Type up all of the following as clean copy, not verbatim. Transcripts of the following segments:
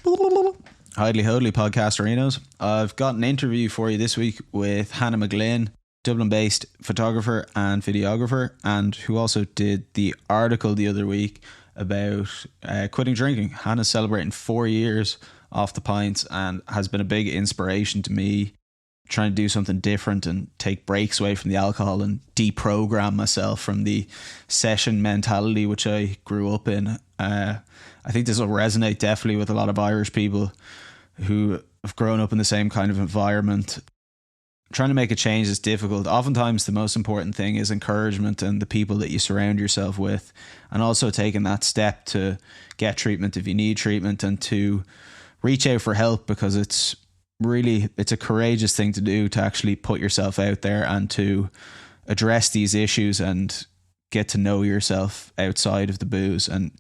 Hidely Hodley podcast arenas. I've got an interview for you this week with Hannah McGlynn, Dublin-based photographer and videographer, and who also did the article the other week about quitting drinking. Hannah's celebrating 4 years off the pints and has been a big inspiration to me, trying to do something different and take breaks away from the alcohol and deprogram myself from the session mentality which I grew up in. I think this will resonate definitely with a lot of Irish people who have grown up in the same kind of environment. Trying to make a change is difficult. Oftentimes the most important thing is encouragement and the people that you surround yourself with, and also taking that step to get treatment if you need treatment and to reach out for help, because it's a courageous thing to do, to actually put yourself out there and to address these issues and get to know yourself outside of the booze. And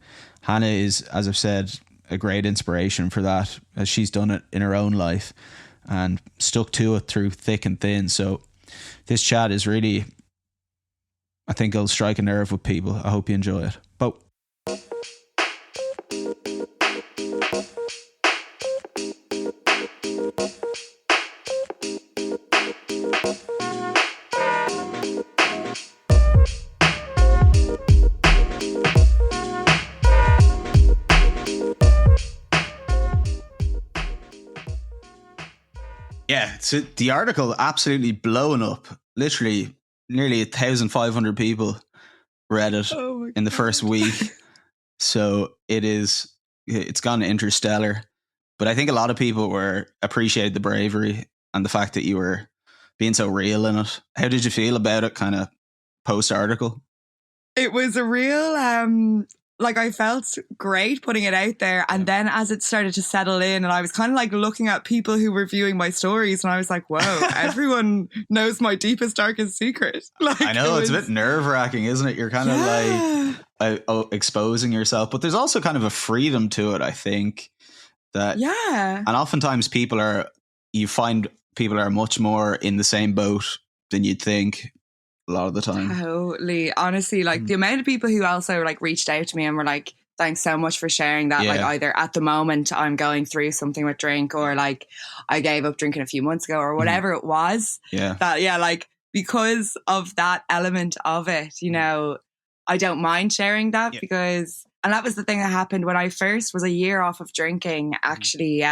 Hannah is, as I've said, a great inspiration for that, as she's done it in her own life and stuck to it through thick and thin. So this chat is really, I think it'll strike a nerve with people. I hope you enjoy it. But yeah, so the article absolutely blowing up. Literally nearly 1,500 people read it in the first week. So it's gone interstellar. But I think a lot of people appreciated the bravery and the fact that you were being so real in it. How did you feel about it kind of post article? It was a real, I felt great putting it out there. And then as it started to settle in, and I was kind of like looking at people who were viewing my stories, and I was like, whoa, everyone knows my deepest, darkest secret. I know, it's a bit nerve wracking, isn't it? You're kind of like exposing yourself, but there's also kind of a freedom to it, I think. And oftentimes you find people are much more in the same boat than you'd think. A lot of the time. Totally. Honestly, the amount of people who also reached out to me and were like, thanks so much for sharing that. Yeah. Either at the moment I'm going through something with drink, or I gave up drinking a few months ago, or whatever it was. Yeah. Because of that element of it, I don't mind sharing that because, and that was the thing that happened when I first was a year off of drinking. Actually,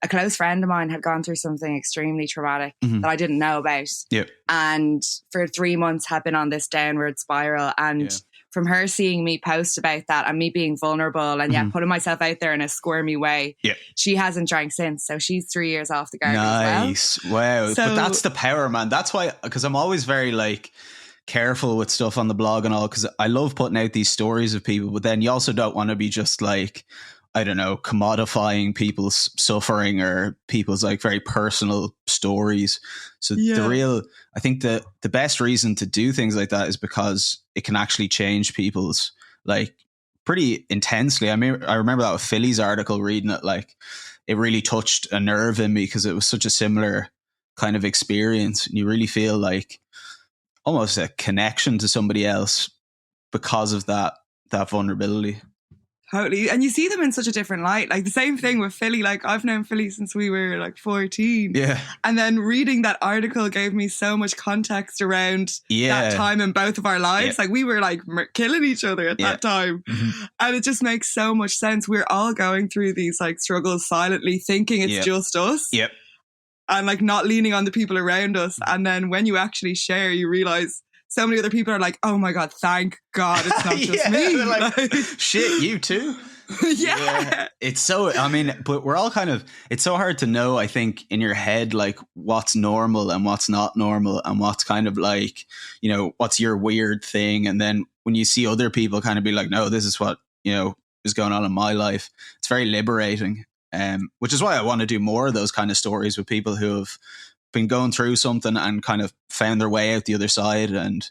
a close friend of mine had gone through something extremely traumatic that I didn't know about. Yep. And for 3 months had been on this downward spiral. And from her seeing me post about that and me being vulnerable and putting myself out there in a squirmy way, she hasn't drank since. So she's 3 years off the garden as well. Wow. So, but that's the power, man. That's why, because I'm always very careful with stuff on the blog and all, because I love putting out these stories of people, but then you also don't want to be just I don't know, commodifying people's suffering or people's very personal stories. So I think the best reason to do things like that is because it can actually change people's pretty intensely. I mean, I remember that with Philly's article, reading it, it really touched a nerve in me because it was such a similar kind of experience. And you really feel almost a connection to somebody else because of that vulnerability. Totally. And you see them in such a different light. The same thing with Philly. I've known Philly since we were 14. Yeah. And then reading that article gave me so much context around that time in both of our lives. Yeah. We were killing each other at that time. Mm-hmm. And it just makes so much sense. We're all going through these struggles silently, thinking it's just us. Yep. And not leaning on the people around us. And then when you actually share, you realize so many other people are oh my God, thank God it's not just me. Shit, you too? Yeah. It's so, but we're all it's so hard to know, I think, in your head, what's normal and what's not normal and what's what's your weird thing. And then when you see other people be no, this is what, is going on in my life, it's very liberating. Which is why I want to do more of those kind of stories with people who have been going through something and kind of found their way out the other side and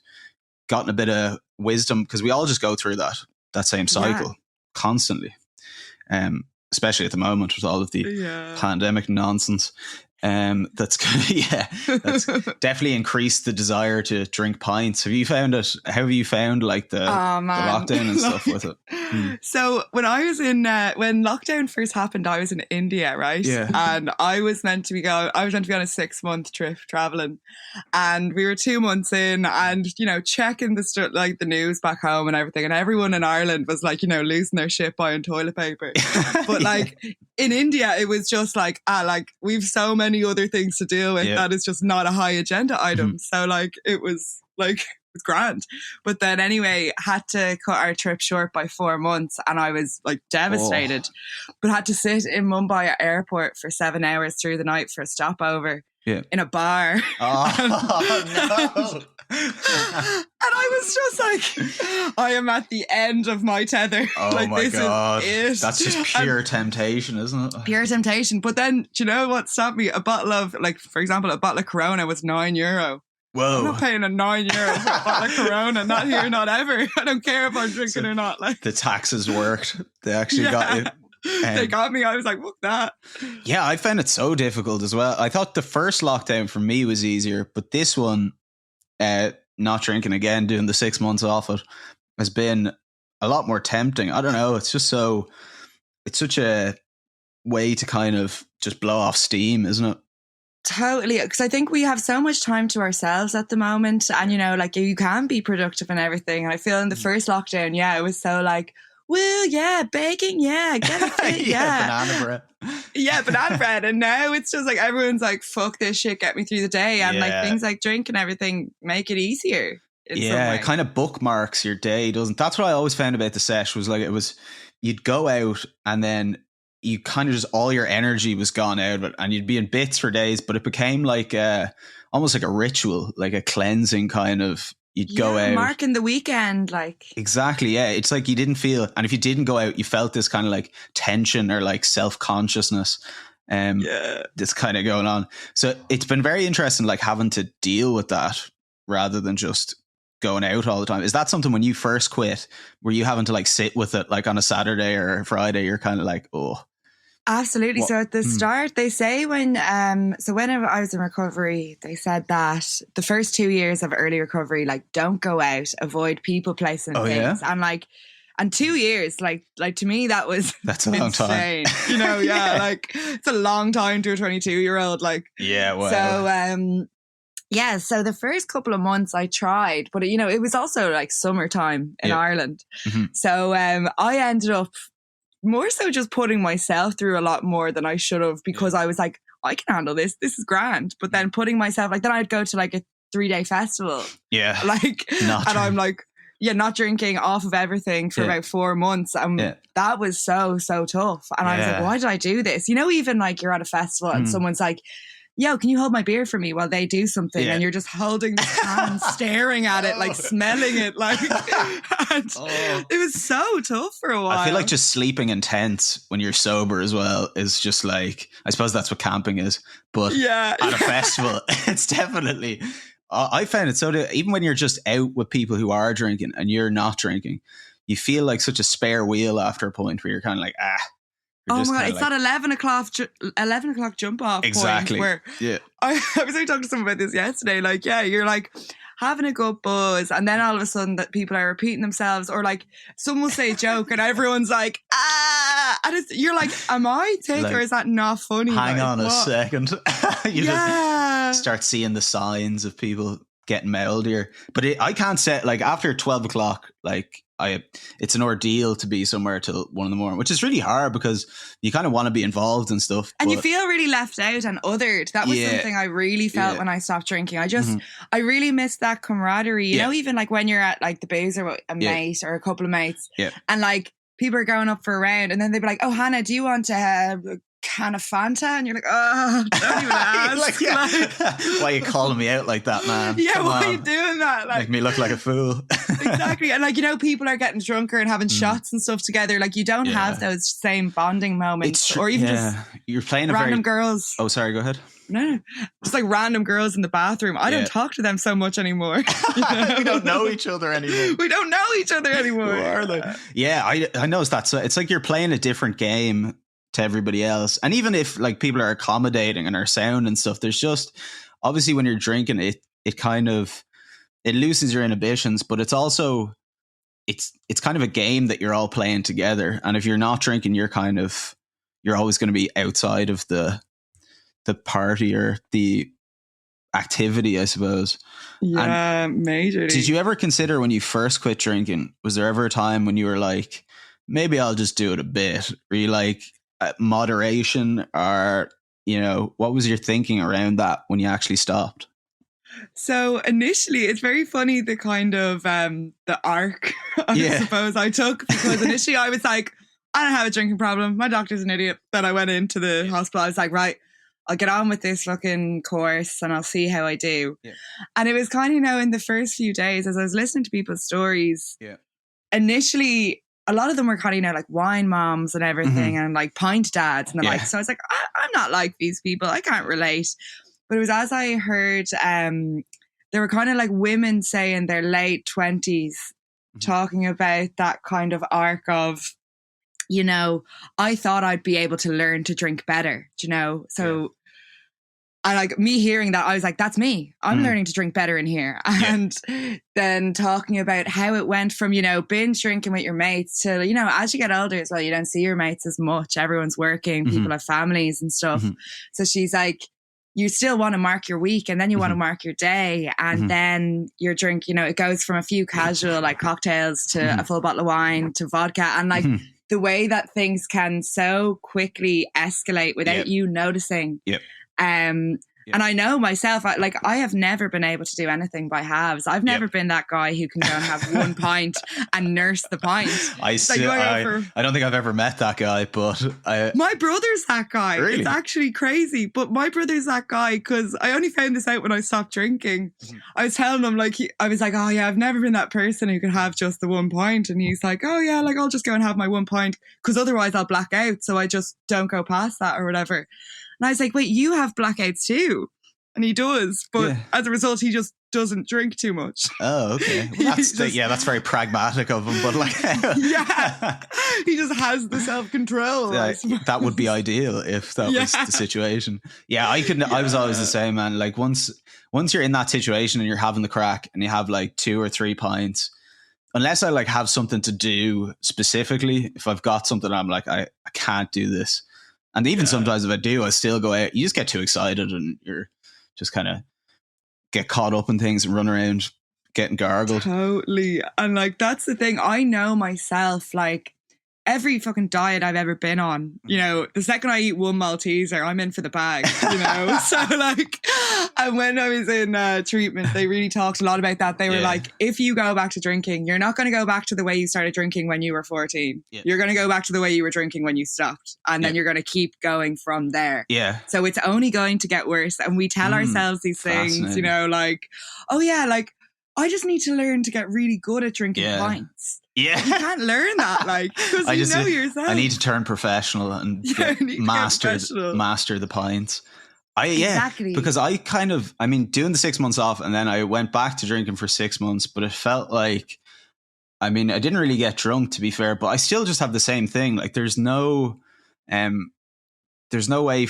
gotten a bit of wisdom, because we all just go through that same cycle constantly, especially at the moment with all of the pandemic nonsense. That's definitely increased the desire to drink pints. Have you found it? How have you found like the lockdown and stuff with it? So when I was in when lockdown first happened, I was in India, right? Yeah. And I was meant to be on a 6-month trip traveling, and we were 2 months in, and checking the news back home and everything, and everyone in Ireland was like losing their shit buying toilet paper, but like in India it was just like we've so many other things to deal with that is just not a high agenda item. So like it was grand. But then anyway, had to cut our trip short by 4 months, and I was like devastated. But had to sit in Mumbai airport for 7 hours through the night for a stopover in a bar. No. And I was just like, I am at the end of my tether. Oh like, my this God. is it. That's just pure temptation, isn't it? Pure temptation. But then, do you know what stopped me? A bottle of, for example, a bottle of Corona was €9. Whoa. I'm not paying a €9 for a bottle of Corona. Not here, not ever. I don't care if I'm drinking or not. Like, the taxes worked. They actually got it. They got me. I was like, fuck that. Yeah, I found it so difficult as well. I thought the first lockdown for me was easier, but this one, not drinking again, doing the 6 months off it, has been a lot more tempting. I don't know. It's just it's such a way to kind of just blow off steam, isn't it? Totally. Because I think we have so much time to ourselves at the moment. And, you can be productive and everything. And I feel in the first lockdown, it was so like, well, yeah, baking, yeah, get it fit, banana bread. Yeah, banana bread. And now it's just like everyone's like, fuck this shit, get me through the day. And like things like drink and everything make it easier. It kind of bookmarks your day, doesn't? That's what I always found about the sesh was like you'd go out and then you kind of just all your energy was gone out of it, and you'd be in bits for days, but it became like almost like a ritual, like a cleansing kind of. You'd go out, marking the weekend, like exactly. Yeah, it's like you didn't feel, and if you didn't go out, you felt this kind of like tension or like self-consciousness. This kind of going on. So it's been very interesting, like having to deal with that rather than just going out all the time. Is that something when you first quit, were you having to like sit with it like on a Saturday or a Friday? You're kind of like, oh. Absolutely. So at the start, they say when I was in recovery, they said that the first 2 years of early recovery, like don't go out, avoid people, places and things. Yeah? And 2 years, like to me, that's a long time. Like it's a long time to a 22-year-old. Like, yeah. Wow. So, so the first couple of months I tried, but it was also like summertime in Ireland. Mm-hmm. So I ended up more so just putting myself through a lot more than I should have, because I was like, I can handle this. This is grand. But then putting myself, like, then I'd go to like a 3-day festival. Yeah. Like, I'm like, not drinking, off of everything for about 4 months. That was so tough. And I was like, why did I do this? Even like you're at a festival and someone's like, yo, can you hold my beer for me while they do something? And you're just holding this can, staring at it, like smelling it. Like, it was so tough for a while. I feel like just sleeping in tents when you're sober as well is just like, I suppose that's what camping is. But at a festival, it's definitely, I found it even when you're just out with people who are drinking and you're not drinking, you feel like such a spare wheel after a point where you're kind of like, oh my God, it's that 11 o'clock jump off exactly. point where I was talking to someone about this yesterday. Like, you're like having a good buzz, and then all of a sudden that people are repeating themselves, or like someone will say a joke and everyone's like, and you're like, am I thick or is that not funny? Hang on a second. You just start seeing the signs of people getting mouldier. But I can't say, like, after 12 o'clock, like, it's an ordeal to be somewhere till 1 a.m, which is really hard because you kind of want to be involved and stuff. And you feel really left out and othered. That was something I really felt when I stopped drinking. I really missed that camaraderie. You know, even like when you're at like the boozer with a mate or a couple of mates and like people are going up for a round and then they'd be like, oh, Hannah, do you want a can of Fanta? And you're like, oh, don't even ask. Why are you calling me out like that, man? Yeah, why are you doing that? Like, make me look like a fool. Exactly. And like, people are getting drunker and having shots and stuff together. Like, you don't have those same bonding moments. Or even just you're playing random girls. Oh, sorry, go ahead. No, just like random girls in the bathroom. I don't talk to them so much anymore. We don't know each other anymore. Who are they? Yeah, I noticed that. So it's like you're playing a different game to everybody else. And even if like people are accommodating and are sound and stuff, there's just obviously when you're drinking it kind of, it loosens your inhibitions, but it's also it's kind of a game that you're all playing together. And if you're not drinking, you're always going to be outside of the party or the activity, I suppose. Yeah, and majorly. Did you ever consider when you first quit drinking, was there ever a time when you were like, maybe I'll just do it a bit? Were you like moderation, or, you know, what was your thinking around that when you actually stopped? So initially, it's very funny the kind of the arc I suppose I took, because initially I was like, I don't have a drinking problem. My doctor's an idiot. Then I went into the hospital. I was like, right, I'll get on with this fucking course and I'll see how I do. Yeah. And it was kind of, you know, in the first few days as I was listening to people's stories, initially a lot of them were kind of, you know, like wine moms and everything, and like pint dads and the like. So I was like, I'm not like these people. I can't relate. But it was as I heard, there were kind of like women, say in their late 20s, talking about that kind of arc of, you know, I thought I'd be able to learn to drink better, you know? So, and like me hearing that, I was like, that's me. I'm learning to drink better in here. And then talking about how it went from, you know, binge drinking with your mates to, you know, as you get older as well, you don't see your mates as much. Everyone's working, people have families and stuff. So she's like, you still want to mark your week, and then you want to mark your day, and then your drink, you know, it goes from a few casual like cocktails to a full bottle of wine to vodka, and like the way that things can so quickly escalate without you noticing. And I know myself, I have never been able to do anything by halves. I've never been that guy who can go and have one pint and nurse the pint. I don't think I've ever met that guy, but my brother's that guy. Really? It's actually crazy. But my brother's that guy because I only found this out when I stopped drinking. I was telling him, I was like, oh yeah, I've never been that person who could have just the 1 pint. And he's like, oh yeah, like I'll just go and have my 1 pint because otherwise I'll black out. So I just don't go past that or whatever. And I was like, wait, you have blackouts too? And he does. But as a result, he just doesn't drink too much. Oh, okay. Well, that's very pragmatic of him. But like, he just has the self-control. That would be ideal if that was the situation. Yeah, I was always the same, man. Like once you're in that situation and you're having the crack and you have like 2 or 3 pints, unless I like have something to do specifically, if I've got something, I'm like, I can't do this. And even sometimes if I do, I still go out. You just get too excited and you're just kind of get caught up in things and run around getting gargled. Totally. And like, that's the thing. I know myself, like every fucking diet I've ever been on, you know, the second I eat one Malteser, I'm in for the bag, you know? So like, and when I was in treatment, they really talked a lot about that. They were like, if you go back to drinking, you're not going to go back to the way you started drinking when you were 14. Yeah. You're going to go back to the way you were drinking when you stopped. And then you're going to keep going from there. Yeah. So it's only going to get worse. And we tell ourselves these things, you know, like, oh yeah, like I just need to learn to get really good at drinking pints. Yeah. You can't learn that, like, because you know yourself. I need to turn professional and master the pints. Exactly. Because doing the 6 months off and then I went back to drinking for 6 months, but it felt like, I didn't really get drunk, to be fair, but I still just have the same thing. Like there's no way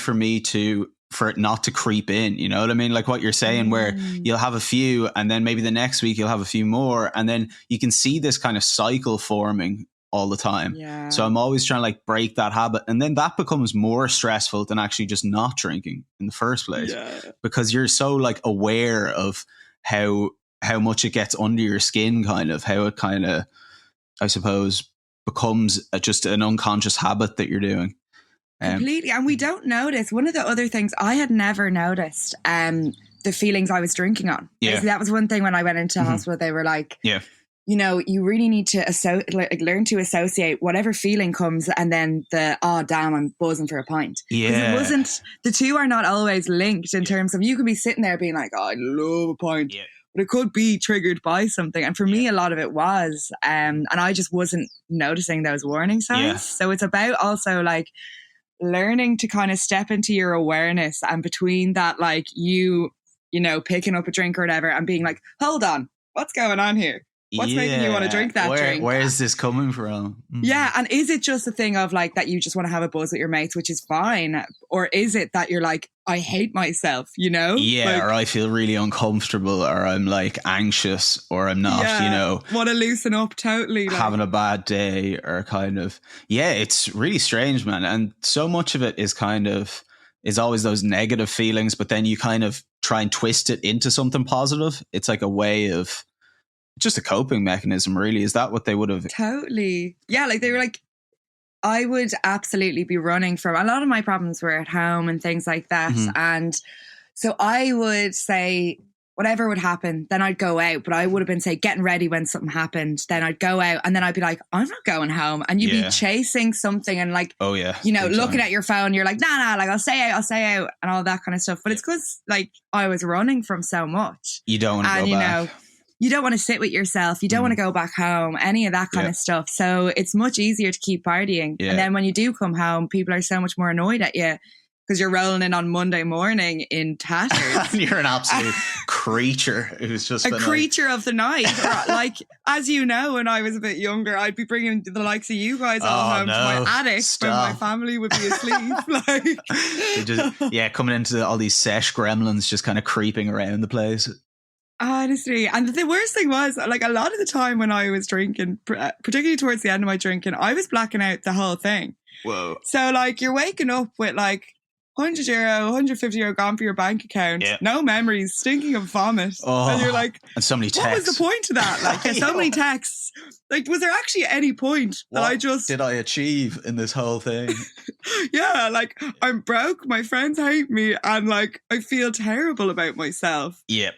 for it not to creep in, you know what I mean? Like what you're saying, where you'll have a few and then maybe the next week you'll have a few more, and then you can see this kind of cycle forming all the time. Yeah. So I'm always trying to like break that habit, and then that becomes more stressful than actually just not drinking in the first place, because you're so like aware of how much it gets under your skin, kind of how it kind of, I suppose, becomes just an unconscious habit that you're doing. Completely. And we don't notice. One of the other things I had never noticed, the feelings I was drinking on. Yeah. That was one thing when I went into hospital, they were like, you know, you really need to learn to associate whatever feeling comes and then oh damn, I'm buzzing for a pint. Yeah. It wasn't, the two are not always linked in terms of, you could be sitting there being like, oh, I love a pint. Yeah. But it could be triggered by something. And for me, a lot of it was, and I just wasn't noticing those warning signs. Yeah. So it's about also like, learning to kind of step into your awareness, and between that, like you know, picking up a drink or whatever and being like, hold on, what's going on here? What's making you want to drink that drink? Where is this coming from? Yeah, and is it just a thing of like that you just want to have a buzz with your mates, which is fine? Or is it that you're like, I hate myself, you know? Yeah, like, or I feel really uncomfortable, or I'm like anxious, or I'm not, you know. Want to loosen up totally. Like. Having a bad day, or kind of, yeah, it's really strange, man. And so much of it is always those negative feelings, but then you kind of try and twist it into something positive. It's like a way of just a coping mechanism, really. Is that what they would have? Totally. Yeah, like they were like, I would absolutely be running from, a lot of my problems were at home and things like that. Mm-hmm. And so I would say whatever would happen, then I'd go out. But I would have been, say, getting ready when something happened. Then I'd go out and then I'd be like, I'm not going home. And you'd be chasing something and like, oh yeah, you know, looking at your phone. You're like, nah, like I'll stay out and all that kind of stuff. But it's because like I was running from so much. You don't want to go back. You know, you don't want to sit with yourself. You don't want to go back home, any of that kind of stuff. So it's much easier to keep partying. Yeah. And then when you do come home, people are so much more annoyed at you because you're rolling in on Monday morning in tatters. You're an absolute creature who's just a creature of the night. Like, as you know, when I was a bit younger, I'd be bringing the likes of you guys all home to my attic when my family would be asleep. Like, coming into all these sesh-gremlins just kind of creeping around the place. Honestly. And the worst thing was, like, a lot of the time when I was drinking, particularly towards the end of my drinking, I was blacking out the whole thing. Whoa. So, like, you're waking up with, like, €100, €150 gone for your bank account, no memories, stinking of vomit. Oh, and you're like, and so many texts. What was the point of that? Like, so many texts. Like, was there actually any point that I just... did I achieve in this whole thing? Yeah, like, I'm broke, my friends hate me, and, like, I feel terrible about myself. Yep.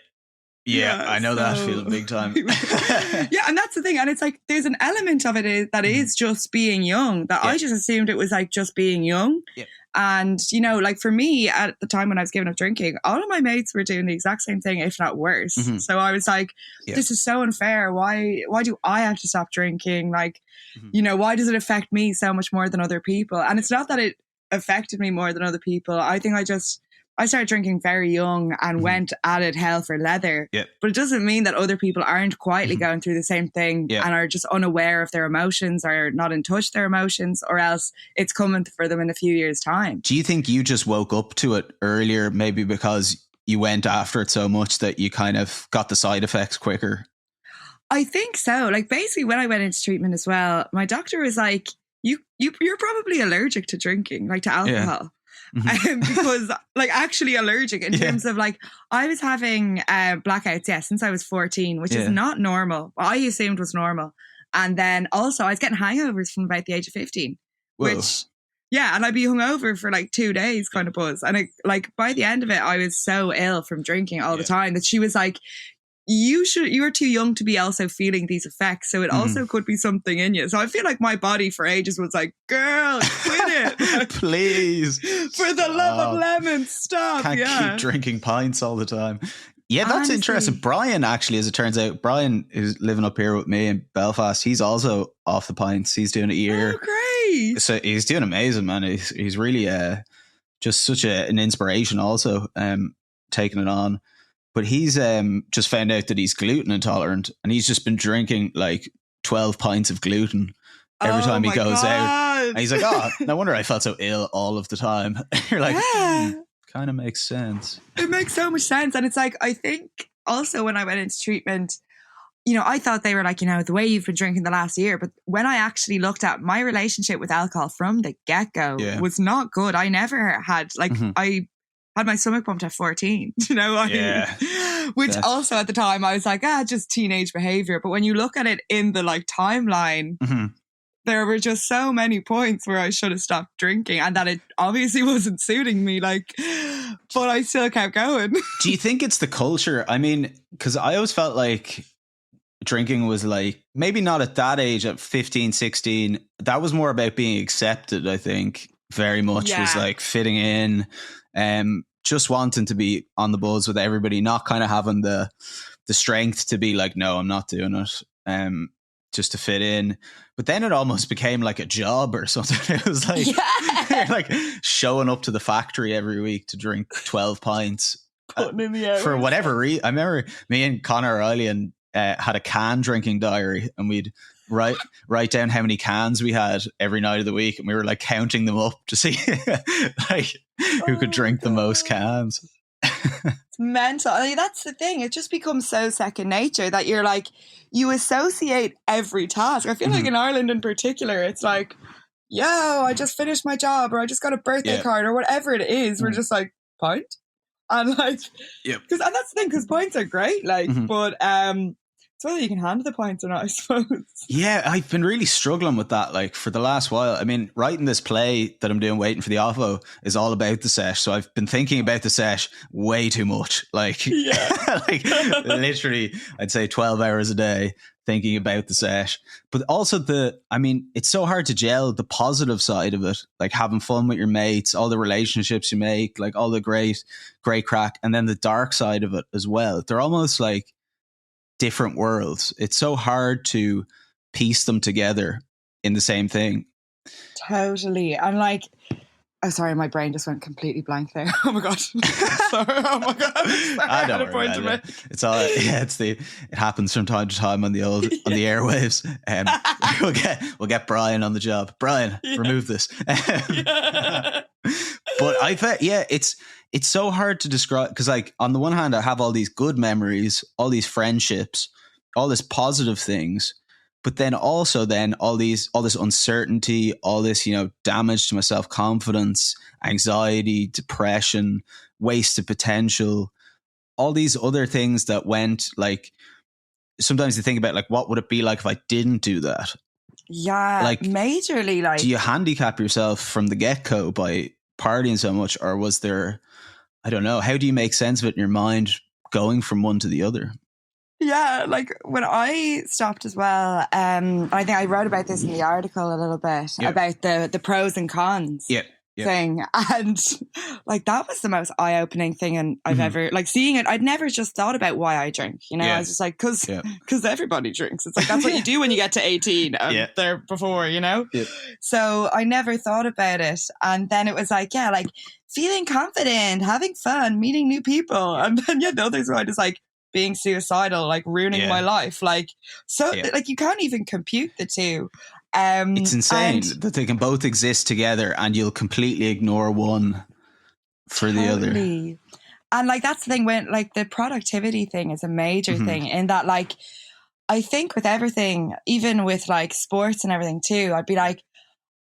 Yeah, I know that feeling big time. Yeah, and that's the thing. And it's like, there's an element of it that is just being young, that I just assumed it was like just being young. Yeah. And, you know, like for me at the time when I was giving up drinking, all of my mates were doing the exact same thing, if not worse. Mm-hmm. So I was like, this is so unfair. Why do I have to stop drinking? Like, you know, why does it affect me so much more than other people? And it's not that it affected me more than other people. I think I started drinking very young and went at it hell for leather. Yep. But it doesn't mean that other people aren't quietly going through the same thing and are just unaware of their emotions or not in touch with their emotions, or else it's coming for them in a few years' time. Do you think you just woke up to it earlier, maybe because you went after it so much that you kind of got the side effects quicker? I think so. Like, basically when I went into treatment as well, my doctor was like, you're probably allergic to drinking, like to alcohol. Yeah. Mm-hmm. Because like actually allergic in terms of like I was having blackouts since I was 14, which is not normal. I assumed was normal. And then also I was getting hangovers from about the age of 15. Whoa. Which and I'd be hungover for like 2 days kind of buzz. And like by the end of it I was so ill from drinking all the time that she was like, you're too young to be also feeling these effects, so it also could be something in you. So I feel like my body for ages was like, girl, quit it. Please. For the love of lemons, stop. Can't keep drinking pints all the great. Yeah, that's honestly interesting. Brian, actually, as it turns out, Brian is living up here with me in Belfast. He's also off the pints. He's doing a year. Oh, great. So he's doing amazing, man. He's really just such an inspiration also, taking it on. But he's just found out that he's gluten intolerant, and he's just been drinking like 12 pints of gluten every time he goes out. And he's like, oh, no wonder I felt so ill all of the time. You're like, kind of makes sense. It makes so much sense. And it's like, I think also when I went into treatment, you know, I thought they were like, you know, the way you've been drinking the last year. But when I actually looked at my relationship with alcohol from the get-go was not good. I never had, like, I had my stomach pumped at 14, you know, which also at the time I was like, just teenage behavior. But when you look at it in the like timeline, there were just so many points where I should have stopped drinking and that it obviously wasn't suiting me, like, but I still kept going. Do you think it's the culture? I mean, because I always felt like drinking was like, maybe not at that age, at 15, 16, that was more about being accepted, I think, very much was like fitting in, just wanting to be on the buzz with everybody, not kind of having the strength to be like, no, I'm not doing it, just to fit in. But then it almost became like a job or something. It was like, you're like showing up to the factory every week to drink 12 pints putting in the hours. For whatever reason. I remember me and Connor O'Reilly and had a can drinking diary, and we'd write down how many cans we had every night of the week, and we were like counting them up to see like who could drink the most cans. It's mental. I mean, that's the thing. It just becomes so second nature that you're like, you associate every task. I feel like in Ireland in particular, it's like, yo, I just finished my job, or I just got a birthday card, or whatever it is. We're just like, pint? And like, and that's the thing, because points are great, like, but it's whether you can handle the points or not, I suppose. Yeah, I've been really struggling with that, like, for the last while. I mean, writing this play that I'm doing, Waiting for the Ovo, is all about the sesh. So I've been thinking about the sesh way too much. Like, like literally, I'd say 12 hours a day thinking about the sesh. But also it's so hard to gel the positive side of it, like having fun with your mates, all the relationships you make, like all the great crack, and then the dark side of it as well. They're almost like different worlds. It's so hard to piece them together in the same thing. Totally. I'm like, oh, sorry, my brain just went completely blank there. Oh my god. Sorry. Oh my god. Sorry, I don't worry about it. It's all. Yeah, it happens from time to time on the airwaves. We'll get Brian on the job. Brian, remove this. But I bet, it's so hard to describe, because like on the one hand, I have all these good memories, all these friendships, all this positive things, but then also all this uncertainty, all this, damage to my self-confidence, anxiety, depression, wasted potential, all these other things that went, like, sometimes you think about, like, what would it be like if I didn't do that? Yeah, like majorly. Like, do you handicap yourself from the get-go by partying so much, or was there, I don't know, how do you make sense of it in your mind going from one to the other? Yeah, like when I stopped as well, I think I wrote about this in the article a little bit about the pros and cons thing, and like that was the most eye-opening thing I've ever, like, seeing it. I'd never just thought about why I drink, I was just like, because everybody drinks. It's like, that's what you do when you get to 18 and there before, so I never thought about it. And then it was like, like feeling confident, having fun, meeting new people, and then the other side is like being suicidal, like ruining my life, like, so like you can't even compute the two. It's insane that they can both exist together and you'll completely ignore one for the other. And like that's the thing, when like the productivity thing is a major thing, in that, like, I think with everything, even with like sports and everything too, I'd be like,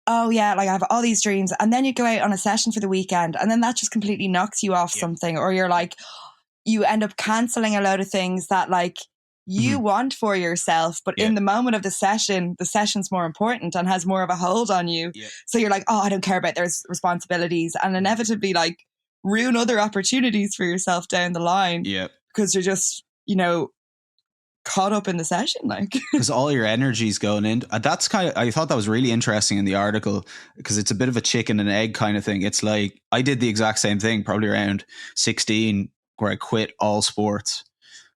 oh yeah, like I have all these dreams, and then you go out on a session for the weekend, and then that just completely knocks you off something, or you're like, you end up cancelling a load of things that like you want for yourself, but in the moment of the session's more important and has more of a hold on you. So you're like, oh, I don't care about their responsibilities, and inevitably like ruin other opportunities for yourself down the line. Because you're just, caught up in the session, like, because all your energy's going in. That's I thought that was really interesting in the article, because it's a bit of a chicken and egg kind of thing. It's like I did the exact same thing probably around 16, where I quit all sports.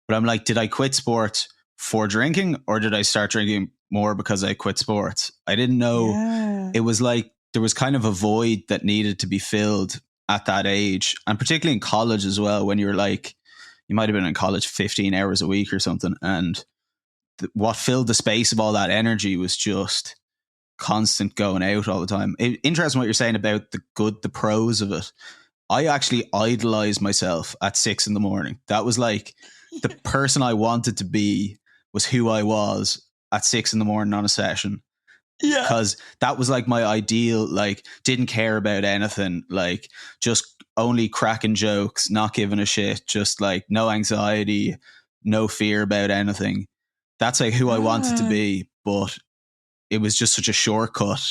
But I'm like, did I quit sports for drinking, or did I start drinking more because I quit sports? I didn't know. It was like there was kind of a void that needed to be filled at that age, and particularly in college as well, when you're like, you might have been in college 15 hours a week or something, and what filled the space of all that energy was just constant going out all the time. Interesting what you're saying about the pros of it. I actually idolized myself at 6 a.m. That was like the person I wanted to be, was who I was at 6 a.m. on a session. Because that was like my ideal, like, didn't care about anything, like just only cracking jokes, not giving a shit, just like no anxiety, no fear about anything. That's like who I wanted to be, but it was just such a shortcut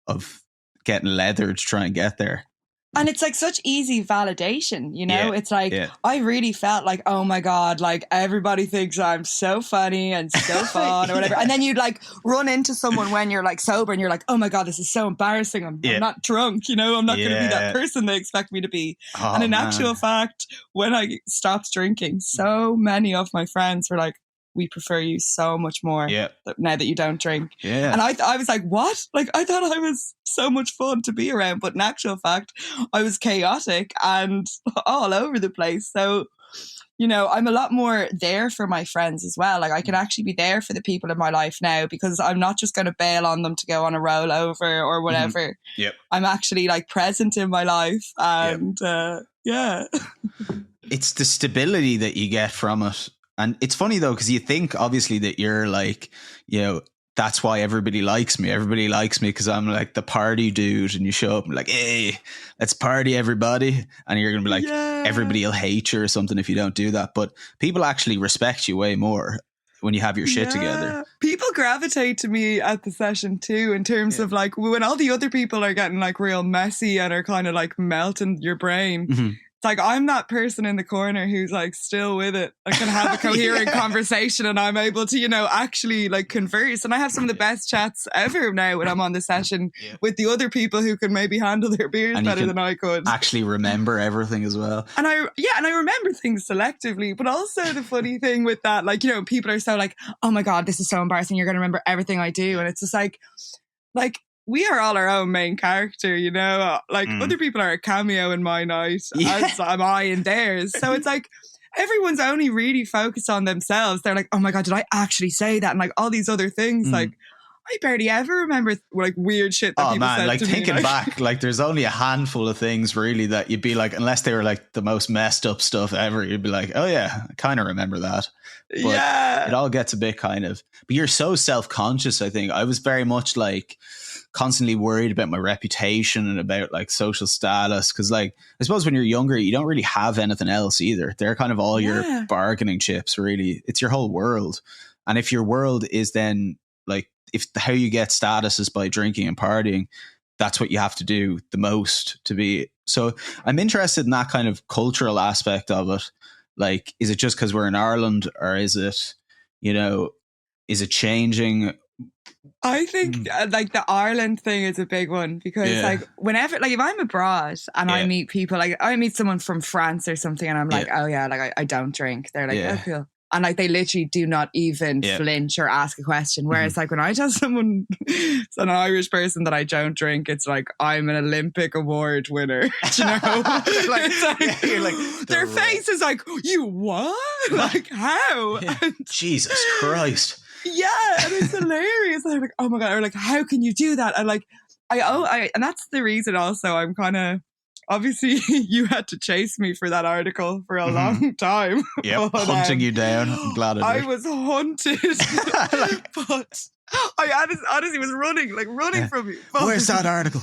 of getting leathered to try and get there. And it's like such easy validation, it's like, I really felt like, oh my God, like everybody thinks I'm so funny and so fun or whatever. And then you'd like run into someone when you're like sober and you're like, oh my God, this is so embarrassing. I'm not drunk, I'm not going to be that person they expect me to be. And in actual fact, when I stopped drinking, so many of my friends were like, we prefer you so much more now that you don't drink. And I was like, what? Like, I thought I was so much fun to be around, but in actual fact, I was chaotic and all over the place. So you know, I'm a lot more there for my friends as well. Like I can actually be there for the people in my life now because I'm not just going to bail on them to go on a rollover or whatever. Yep. I'm actually like present in my life and yeah. It's the stability that you get from it. And it's funny though, because you think obviously that you're like, you know, that's why everybody likes me. Everybody likes me because I'm like the party dude, and you show up and like, hey, let's party, everybody. And you're going to be like, everybody will hate you or something if you don't do that. But people actually respect you way more when you have your shit together. People gravitate to me at the session too, in terms of like when all the other people are getting like real messy and are kind of like melting your brain. Mm-hmm. Like I'm that person in the corner who's like still with it. I can have a coherent conversation and I'm able to, you know, actually like converse. And I have some of the best chats ever now when I'm on the session with the other people who can maybe handle their beers better than I could. Actually remember everything as well. And I remember things selectively, but also the funny thing with that, like, you know, people are so like, oh my God, this is so embarrassing. You're going to remember everything I do. And it's just like, we are all our own main character, you know, like other people are a cameo in my night as am I in theirs. So it's like everyone's only really focused on themselves. They're like, oh my God, did I actually say that? And like all these other things, like I barely ever remember like weird shit that people said like to thinking me. Back, like there's only a handful of things really that you'd be like, unless they were like the most messed up stuff ever, you'd be like, oh yeah, I kind of remember that. But it all gets a bit kind of, but you're so self-conscious. I think I was very much like constantly worried about my reputation and about like social status, because like I suppose when you're younger you don't really have anything else either. They're kind of all your bargaining chips, really. It's your whole world. And if your world is then like, if how you get status is by drinking and partying, that's what you have to do the most to be. So I'm interested in that kind of cultural aspect of it. Like, is it just because we're in Ireland, or is it, you know, is it changing? I think like the Ireland thing is a big one, because like whenever, like if I'm abroad and I meet people, like I meet someone from France or something and I'm like, oh yeah, like I don't drink. They're like, oh cool. And like they literally do not even flinch or ask a question. Whereas like when I tell someone, it's an Irish person, that I don't drink, it's like I'm an Olympic award winner. You know? Their face is like, you what? Like how? Jesus Christ. Yeah, and it's hilarious. They're like, oh my God, or like, how can you do that? And like, and that's the reason also I'm kind of, obviously you had to chase me for that article for a long time. Yep, but, hunting you down. I'm glad I did. I was hunted. But I honestly was running from you. But, where's that article?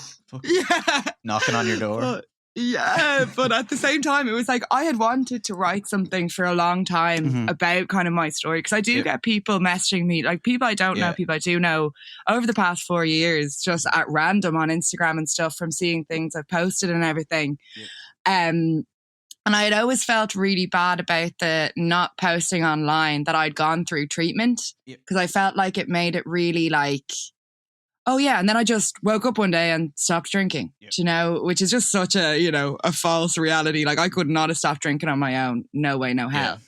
Knocking on your door. But at the same time, it was like I had wanted to write something for a long time about kind of my story, because I do get people messaging me, like people I don't know, people I do know, over the past 4 years, just at random on Instagram and stuff, from seeing things I've posted and everything. And I had always felt really bad about the not posting online that I'd gone through treatment, because I felt like it made it really like, oh yeah, and then I just woke up one day and stopped drinking, you know, which is just such a, you know, a false reality. Like I could not have stopped drinking on my own. No way, no hell.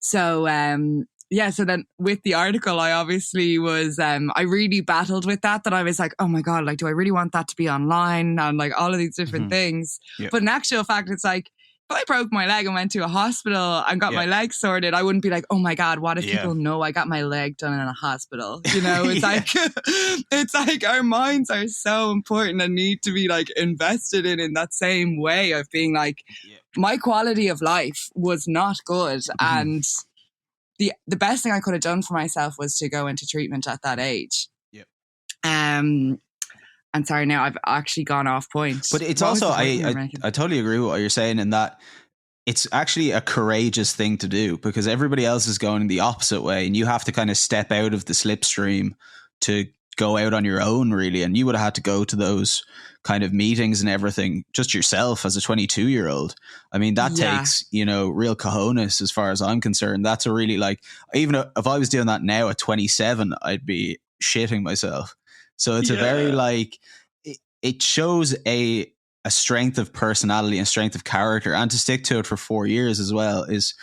So, so then with the article, I obviously was, I really battled with that I was like, oh my God, like, do I really want that to be online? And like all of these different things. But in actual fact, it's like, if I broke my leg and went to a hospital and got my leg sorted, I wouldn't be like, oh my God, what if people know I got my leg done in a hospital? You know, it's like, it's like our minds are so important and need to be like invested in that same way of being like, my quality of life was not good. And the best thing I could have done for myself was to go into treatment at that age. And sorry, now I've actually gone off point. But it's also, I totally agree with what you're saying, in that it's actually a courageous thing to do, because everybody else is going the opposite way, and you have to kind of step out of the slipstream to go out on your own, really. And you would have had to go to those kind of meetings and everything just yourself as a 22-year-old. I mean, that takes, you know, real cojones as far as I'm concerned. That's a really, like, even if I was doing that now at 27, I'd be shitting myself. So it's a very like, it shows a strength of personality and strength of character, and to stick to it for 4 years as well is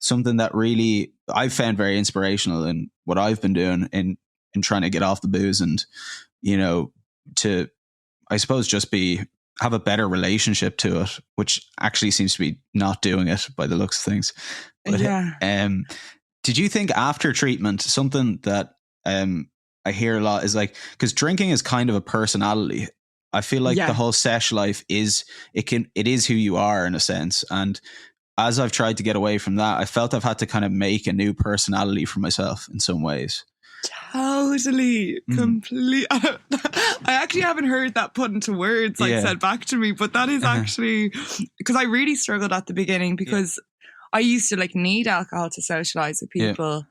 something that really I've found very inspirational in what I've been doing in trying to get off the booze, and, you know, to, I suppose, just be have a better relationship to it, which actually seems to be not doing it by the looks of things. But, did you think after treatment, something that I hear a lot is like, because drinking is kind of a personality. I feel like the whole sesh life it is who you are in a sense. And as I've tried to get away from that, I felt I've had to kind of make a new personality for myself in some ways. Totally, complete. I actually haven't heard that put into words, said back to me, but that is actually because I really struggled at the beginning because I used to need alcohol to socialize with people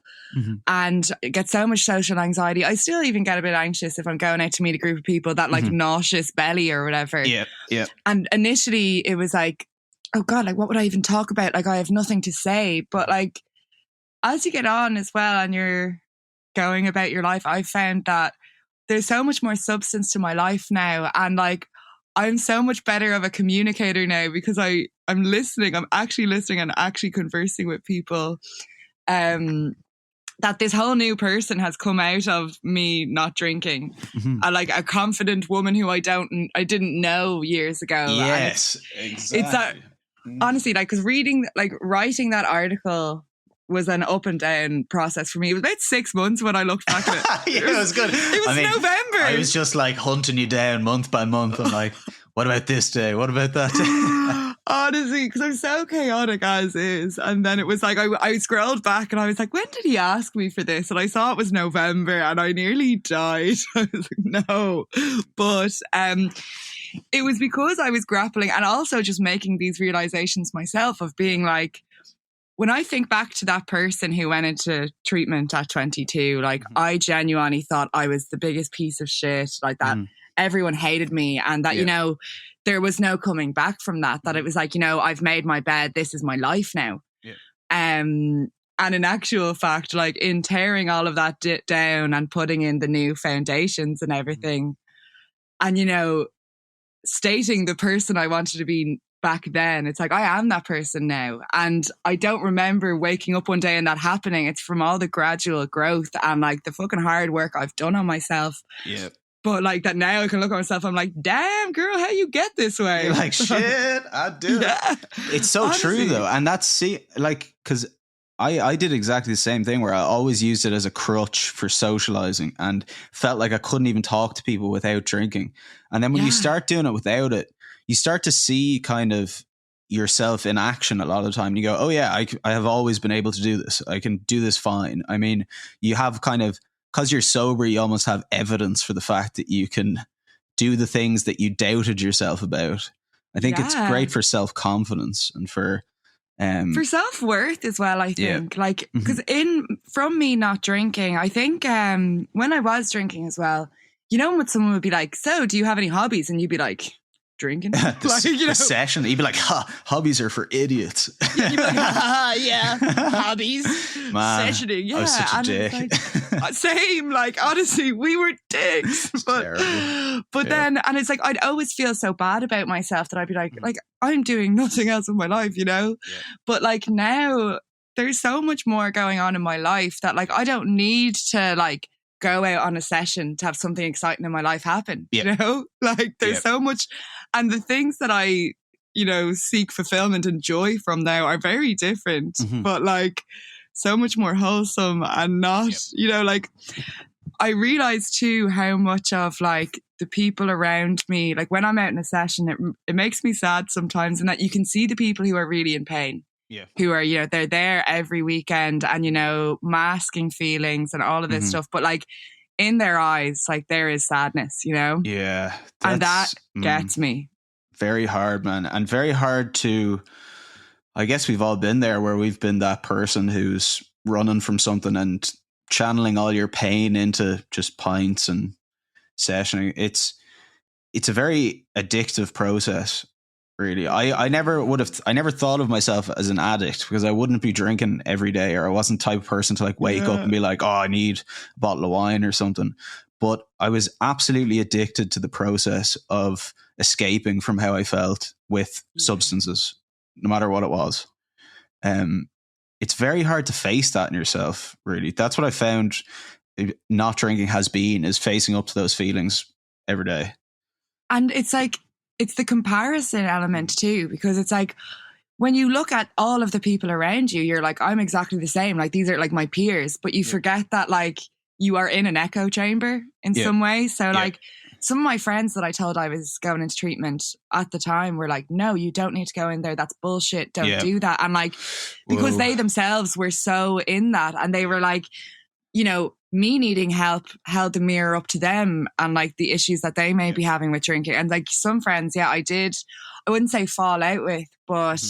and get so much social anxiety. I still even get a bit anxious if I'm going out to meet a group of people that nauseous belly or whatever. Yeah. And initially it was like, oh God, what would I even talk about? I have nothing to say. But as you get on as well and you're going about your life, I've found that there's so much more substance to my life now. And I'm so much better of a communicator now because I'm actually listening and actually conversing with people. That this whole new person has come out of me not drinking. A confident woman who I didn't know years ago. Yes, exactly. It's that, honestly, because writing that article was an up and down process for me. It was about 6 months when I looked back at it. It was good. It was November. I was just hunting you down month by month. I'm like, what about this day? What about that day? Honestly, because I'm so chaotic as is. And then it was I scrolled back and I was like, when did he ask me for this? And I saw it was November and I nearly died. I was like, no. But it was because I was grappling and also just making these realizations myself of being when I think back to that person who went into treatment at 22, I genuinely thought I was the biggest piece of shit, that everyone hated me and that, there was no coming back from that, that it was I've made my bed, this is my life now. Yeah. And in actual fact, in tearing all of that down and putting in the new foundations and everything and, stating the person I wanted to be back then, it's I am that person now. And I don't remember waking up one day and that happening. It's from all the gradual growth and the fucking hard work I've done on myself. Yeah. But that now I can look at myself, I'm like, damn girl, how you get this way? You're like, shit, I do. Yeah. It's so true though. And that's because I did exactly the same thing where I always used it as a crutch for socializing and felt like I couldn't even talk to people without drinking. And then when you start doing it without it, you start to see kind of yourself in action a lot of the time. You go, oh yeah, I have always been able to do this. I can do this fine. I mean, you have kind of, because you're sober, you almost have evidence for the fact that you can do the things that you doubted yourself about. I think it's great for self-confidence and for self-worth as well, I think. Because from me not drinking, I think when I was drinking as well, when someone would be like, so do you have any hobbies? And you'd be like, drinking. The session, you'd be like, hobbies are for idiots. You'd be like, hobbies, sessioning. Yeah, I was such a dick. Same. Honestly, we were dicks. But then, and it's I'd always feel so bad about myself that I'd be like I'm doing nothing else with my life, Yeah. But now there's so much more going on in my life that I don't need to go out on a session to have something exciting in my life happen. There's so much. And the things that I, seek fulfillment and joy from now are very different, but so much more wholesome and not, I realize too how much of the people around me, when I'm out in a session, it makes me sad sometimes, and that you can see the people who are really in pain. Yeah. Who are, they're there every weekend and, masking feelings and all of this stuff. But in their eyes, there is sadness, Yeah. And that gets me. Very hard, man. And very hard to, I guess we've all been there where we've been that person who's running from something and channeling all your pain into just pints and sessioning. It's a very addictive process. Really, I never thought of myself as an addict because I wouldn't be drinking every day, or I wasn't the type of person to wake up and be like, oh, I need a bottle of wine or something. But I was absolutely addicted to the process of escaping from how I felt with substances, no matter what it was. It's very hard to face that in yourself, really. That's what I found not drinking is facing up to those feelings every day. And it's it's the comparison element too, because it's like, when you look at all of the people around you, you're like, I'm exactly the same. Like, these are like my peers, but you forget that like you are in an echo chamber in some way. So like some of my friends that I told I was going into treatment at the time were like, no, you don't need to go in there. That's bullshit. Don't do that. And like, because they themselves were so in that, and they were like, you know, me needing help held the mirror up to them and like the issues that they may be having with drinking. And like some friends, I wouldn't say fall out with, but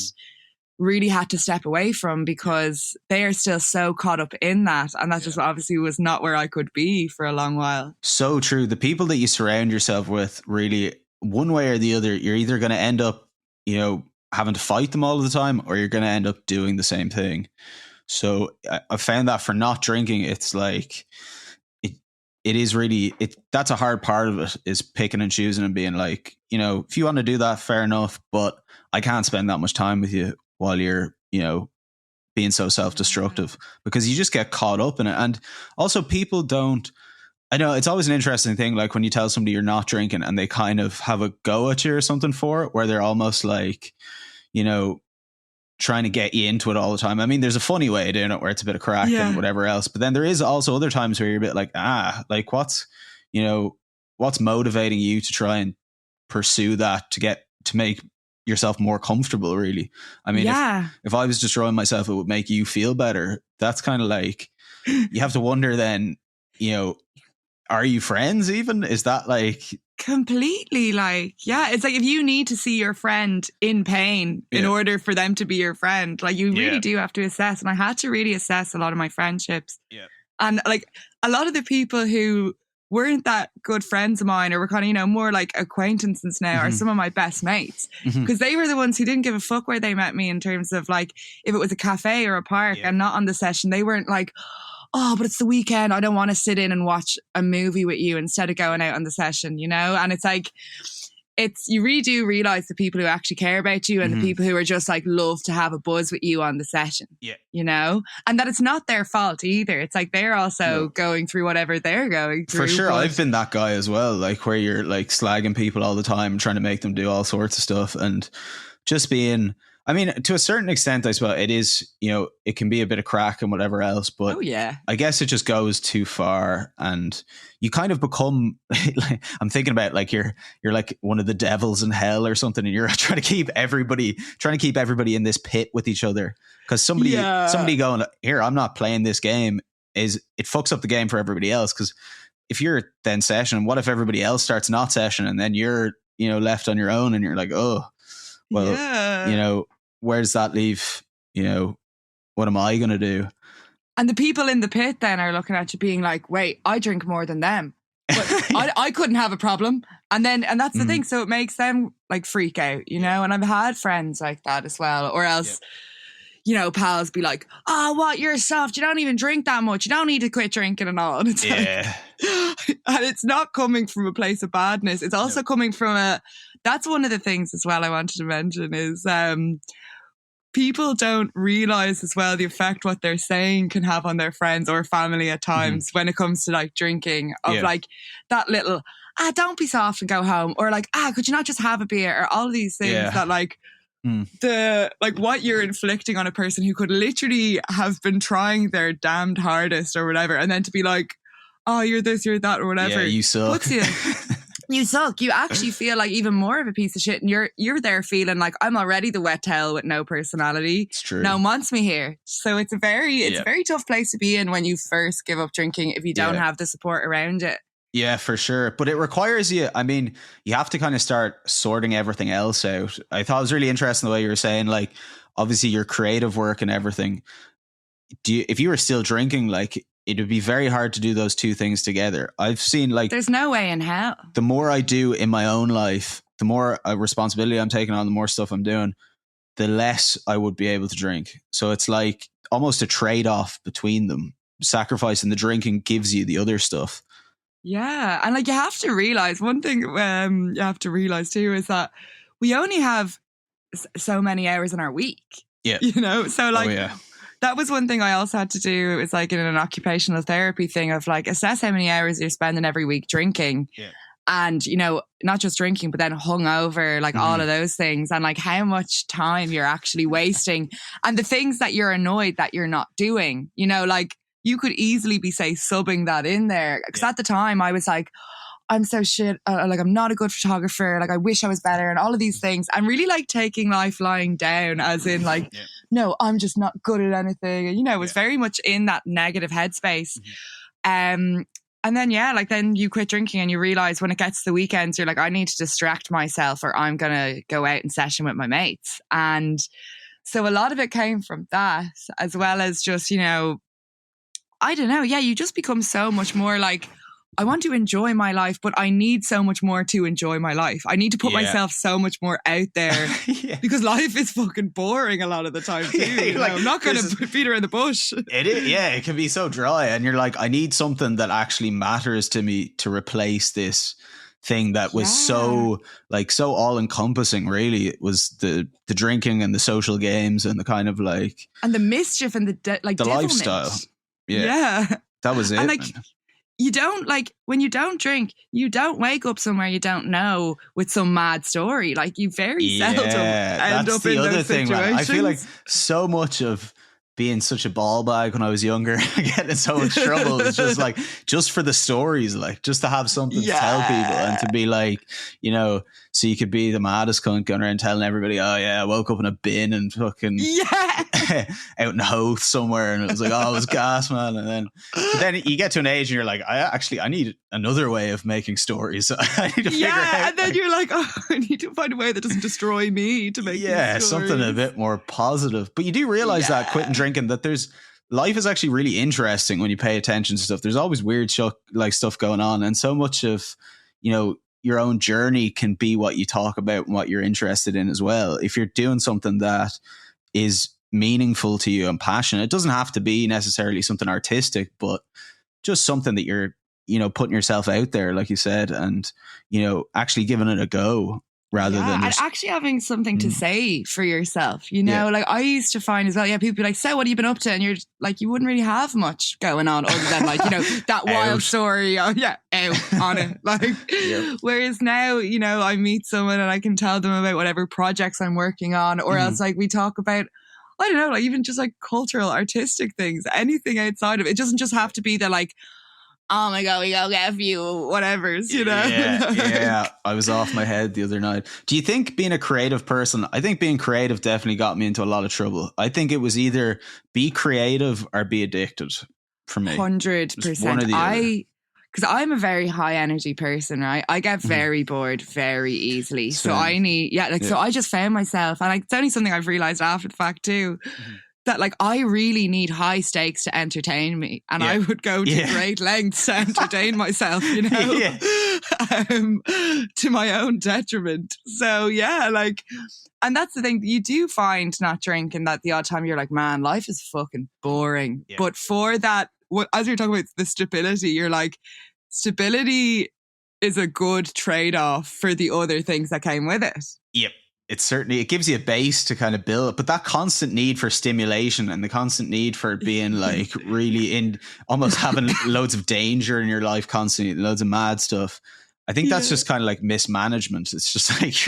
really had to step away from, because they are still so caught up in that. And that just obviously was not where I could be for a long while. So true. The people that you surround yourself with, really, one way or the other, you're either going to end up, you know, having to fight them all the time, or you're going to end up doing the same thing. So I found that for not drinking, it's like, it is really, that's a hard part of it, is picking and choosing and being like, you know, if you want to do that, fair enough, but I can't spend that much time with you while you're, you know, being so self-destructive, because you just get caught up in it. And also people don't, I know it's always an interesting thing, like when you tell somebody you're not drinking and they kind of have a go at you or something for it, where they're almost like, you know, trying to get you into it all the time. I mean, there's a funny way of doing it where it's a bit of crack and whatever else, but then there is also other times where you're a bit like, like what's motivating you to try and pursue that, to make yourself more comfortable, really? I mean, if I was destroying myself, it would make you feel better. That's kind of like, you have to wonder then, you know, are you friends even? Is that like... Completely, like, it's like if you need to see your friend in pain in order for them to be your friend, like you really do have to assess. And I had to really assess a lot of my friendships. And like a lot of the people who weren't that good friends of mine, or were kind of, you know, more like acquaintances now, are some of my best mates, because they were the ones who didn't give a fuck where they met me, in terms of like if it was a cafe or a park and not on the session. They weren't like, oh, but it's the weekend, I don't want to sit in and watch a movie with you instead of going out on the session, you know? And it's like, you really do realize the people who actually care about you, and the people who are just like love to have a buzz with you on the session, you know? And that it's not their fault either. It's like they're also going through whatever they're going through. For sure. I've been that guy as well, like where you're like slagging people all the time, trying to make them do all sorts of stuff, and just being... I mean, to a certain extent, I suppose it is, you know, it can be a bit of crack and whatever else, but I guess it just goes too far, and you kind of become, I'm thinking about like you're like one of the devils in hell or something, and you're trying to keep everybody in this pit with each other, because somebody going, here, I'm not playing this game, it fucks up the game for everybody else. Because if you're then session, what if everybody else starts not session, and then you're, you know, left on your own, and you're like, oh, well, you know, where does that leave? You know, what am I going to do? And the people in the pit then are looking at you being like, wait, I drink more than them, but I couldn't have a problem. And that's the thing. So it makes them like freak out, you know? And I've had friends like that as well. Or else, you know, pals be like, oh, what, you're soft. You don't even drink that much. You don't need to quit drinking and all. And it's like, and it's not coming from a place of badness. It's also coming from that's one of the things as well I wanted to mention is, people don't realize as well the effect what they're saying can have on their friends or family at times when it comes to like drinking, of like that little, don't be soft and go home, or like, could you not just have a beer, or all these things that like the like what you're inflicting on a person who could literally have been trying their damned hardest or whatever, and then to be like, oh, you're this, you're that, or whatever, you suck. You suck. You actually feel like even more of a piece of shit, and you're there feeling like, I'm already the wet towel with no personality. It's true. No one wants me here. So it's a very tough place to be in when you first give up drinking, if you don't have the support around it. Yeah, for sure. But it requires you, I mean, you have to kind of start sorting everything else out. I thought it was really interesting the way you were saying, like, obviously your creative work and everything. If you were still drinking, like, it would be very hard to do those two things together. I've seen, like, there's no way in hell. The more I do in my own life, the more responsibility I'm taking on, the more stuff I'm doing, the less I would be able to drink. So it's like almost a trade-off between them. Sacrificing the drinking gives you the other stuff. Yeah. And like, you have to realize one thing, you have to realize too, is that we only have so many hours in our week. Yeah. You know? So like, that was one thing I also had to do. It was like in an occupational therapy thing of like, assess how many hours you're spending every week drinking. Yeah. and, you know, not just drinking, but then hungover, like all of those things, and like how much time you're actually wasting, and the things that you're annoyed that you're not doing, you know, like you could easily be, say, subbing that in there. Because at the time I was like, I'm so shit, like I'm not a good photographer, like I wish I was better, and all of these things, and really like taking life lying down, as in like, no, I'm just not good at anything. And, you know, it was very much in that negative headspace. And then, like then you quit drinking and you realize when it gets to the weekends, you're like, I need to distract myself or I'm going to go out and session with my mates. And so a lot of it came from that, as well as just, you know, I don't know. Yeah, you just become so much more like, I want to enjoy my life, but I need so much more to enjoy my life. I need to put myself so much more out there because life is fucking boring a lot of the time too. You know? I'm not going to beat around the bush. It is, it can be so dry, and you're like, I need something that actually matters to me to replace this thing that was so all encompassing. Really, it was the drinking and the social games and the kind of like and the mischief and the lifestyle. Yeah, that was it. And like, you don't, like, when you don't drink, you don't wake up somewhere you don't know with some mad story. Like, you very seldom end up in those situations. Man. I feel like so much of being such a ball bag when I was younger, getting in so much trouble, is just like, just for the stories, like, just to have something to tell people and to be like, you know, so you could be the maddest cunt going around telling everybody, oh yeah, I woke up in a bin and fucking out in Hoth somewhere, and it was like, oh, it was gas, man. And then you get to an age and you're like, I need another way of making stories. I need to figure out. And then you're like, oh, I need to find a way that doesn't destroy me to make these stories. Something a bit more positive. But you do realize that quitting drinking, that life is actually really interesting when you pay attention to stuff. There's always weird stuff going on, and so much of, you know, your own journey can be what you talk about and what you're interested in as well. If you're doing something that is meaningful to you and passionate, it doesn't have to be necessarily something artistic, but just something that you're, you know, putting yourself out there, like you said, and, you know, actually giving it a go rather than just, and actually having something to say for yourself, you know. Like I used to find as well, people be like, so what have you been up to? And you're like, you wouldn't really have much going on other than like, you know, that wild story out on it, like whereas now, you know, I meet someone and I can tell them about whatever projects I'm working on, or else like we talk about, I don't know, like even just like cultural, artistic things, anything outside of it. It doesn't just have to be the like, oh my God, we go get a few whatevers, you know? Yeah. I was off my head the other night. Do you think being a creative person, I think being creative definitely got me into a lot of trouble. I think it was either be creative or be addicted for me. 100%. Because I'm a very high energy person, right? I get very bored very easily. So I need, so I just found myself, and like, it's only something I've realized after the fact too, that like I really need high stakes to entertain me, and I would go to great lengths to entertain myself, you know, to my own detriment. So like, and that's the thing, you do find not drinking that the odd time you're like, man, life is fucking boring. But for that, as you're talking about the stability, you're like, stability is a good trade-off for the other things that came with it. Yep. It gives you a base to kind of build, but that constant need for stimulation and the constant need for being like really in, almost having loads of danger in your life constantly, loads of mad stuff. I think that's just kind of like mismanagement. It's just like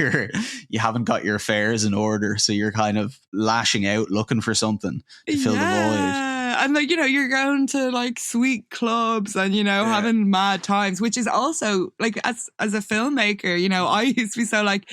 you haven't got your affairs in order, so you're kind of lashing out, looking for something to fill the void. And like, you know, you're going to like sweet clubs and, you know, having mad times, which is also like, as a filmmaker, you know, I used to be so like,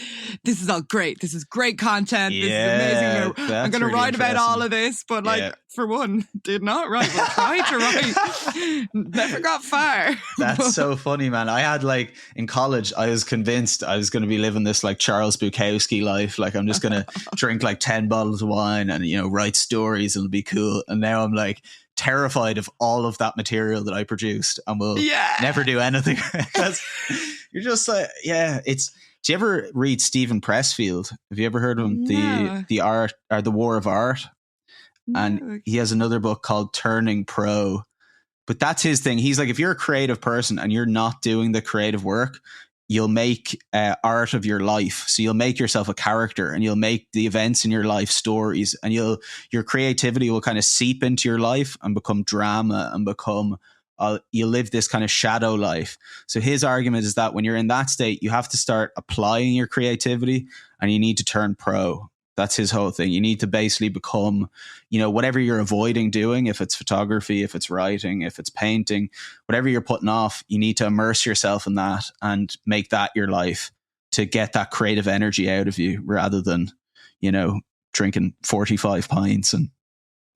this is all great. This is great content. This is amazing. I'm going to write about all of this. But like, for one, did not write, but tried to write. Never got far. That's so funny, man. I had like, in college, I was convinced I was going to be living this like Charles Bukowski life. Like, I'm just going to drink like 10 bottles of wine and, you know, write stories and it'll be cool. And now I'm like terrified of all of that material that I produced and will never do anything. Because you're just like, it's, do you ever read Stephen Pressfield? Have you ever heard of him? No. The art, or the War of Art. No. And he has another book called Turning Pro. But that's his thing. He's like, if you're a creative person and you're not doing the creative work, you'll make art of your life. So you'll make yourself a character and you'll make the events in your life stories, and your creativity will kind of seep into your life and become drama and become you live this kind of shadow life. So his argument is that when you're in that state, you have to start applying your creativity and you need to turn pro. That's his whole thing. You need to basically become, whatever you're avoiding doing, if it's photography, if it's writing, if it's painting, whatever you're putting off, you need to immerse yourself in that and make that your life to get that creative energy out of you rather than, drinking 45 pints and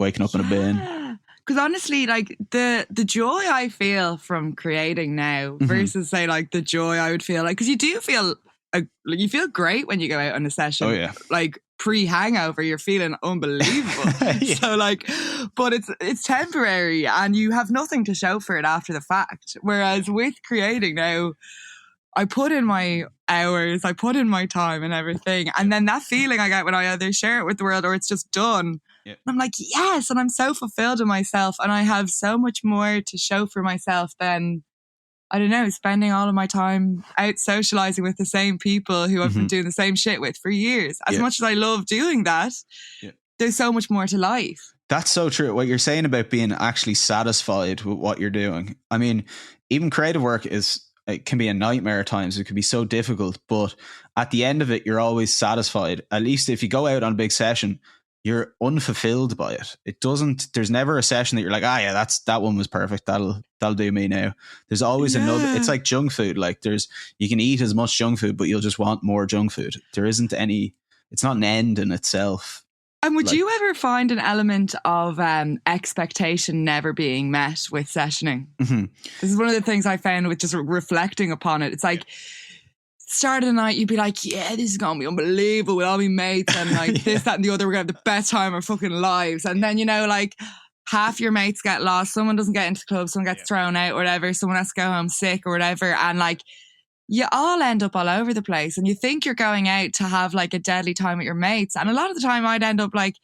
waking up in a bin. Because honestly, like the joy I feel from creating now versus say like the joy I would feel like, because you do feel you feel great when you go out on a session. Oh yeah, like pre-hangover, you're feeling unbelievable. Yeah. So like, but it's temporary and you have nothing to show for it after the fact. Whereas with creating now, I put in my hours, I put in my time and everything. And then that feeling I get when I either share it with the world or it's just done. Yeah. I'm like, yes. And I'm so fulfilled in myself. And I have so much more to show for myself than, I don't know, spending all of my time out socializing with the same people who I've been doing the same shit with for years. As much as I love doing that, there's so much more to life. That's so true. What you're saying about being actually satisfied with what you're doing. I mean, even creative work it can be a nightmare at times. It can be so difficult, but at the end of it, you're always satisfied. At least if you go out on a big session, you're unfulfilled by it. There's never a session that you're like, that one was perfect. That'll do me now. There's always another. It's like junk food. Like you can eat as much junk food, but you'll just want more junk food. There isn't it's not an end in itself. And would you ever find an element of expectation never being met with sessioning? Mm-hmm. This is one of the things I found with just reflecting upon it. It's like, start of the night, you'd be like, yeah, this is going to be unbelievable. We'll all be mates and like this, that and the other. We're going to have the best time of our fucking lives. And then, like half your mates get lost. Someone doesn't get into the club. Someone gets thrown out or whatever. Someone has to go home sick or whatever. And like, you all end up all over the place and you think you're going out to have like a deadly time with your mates. And a lot of the time I'd end up like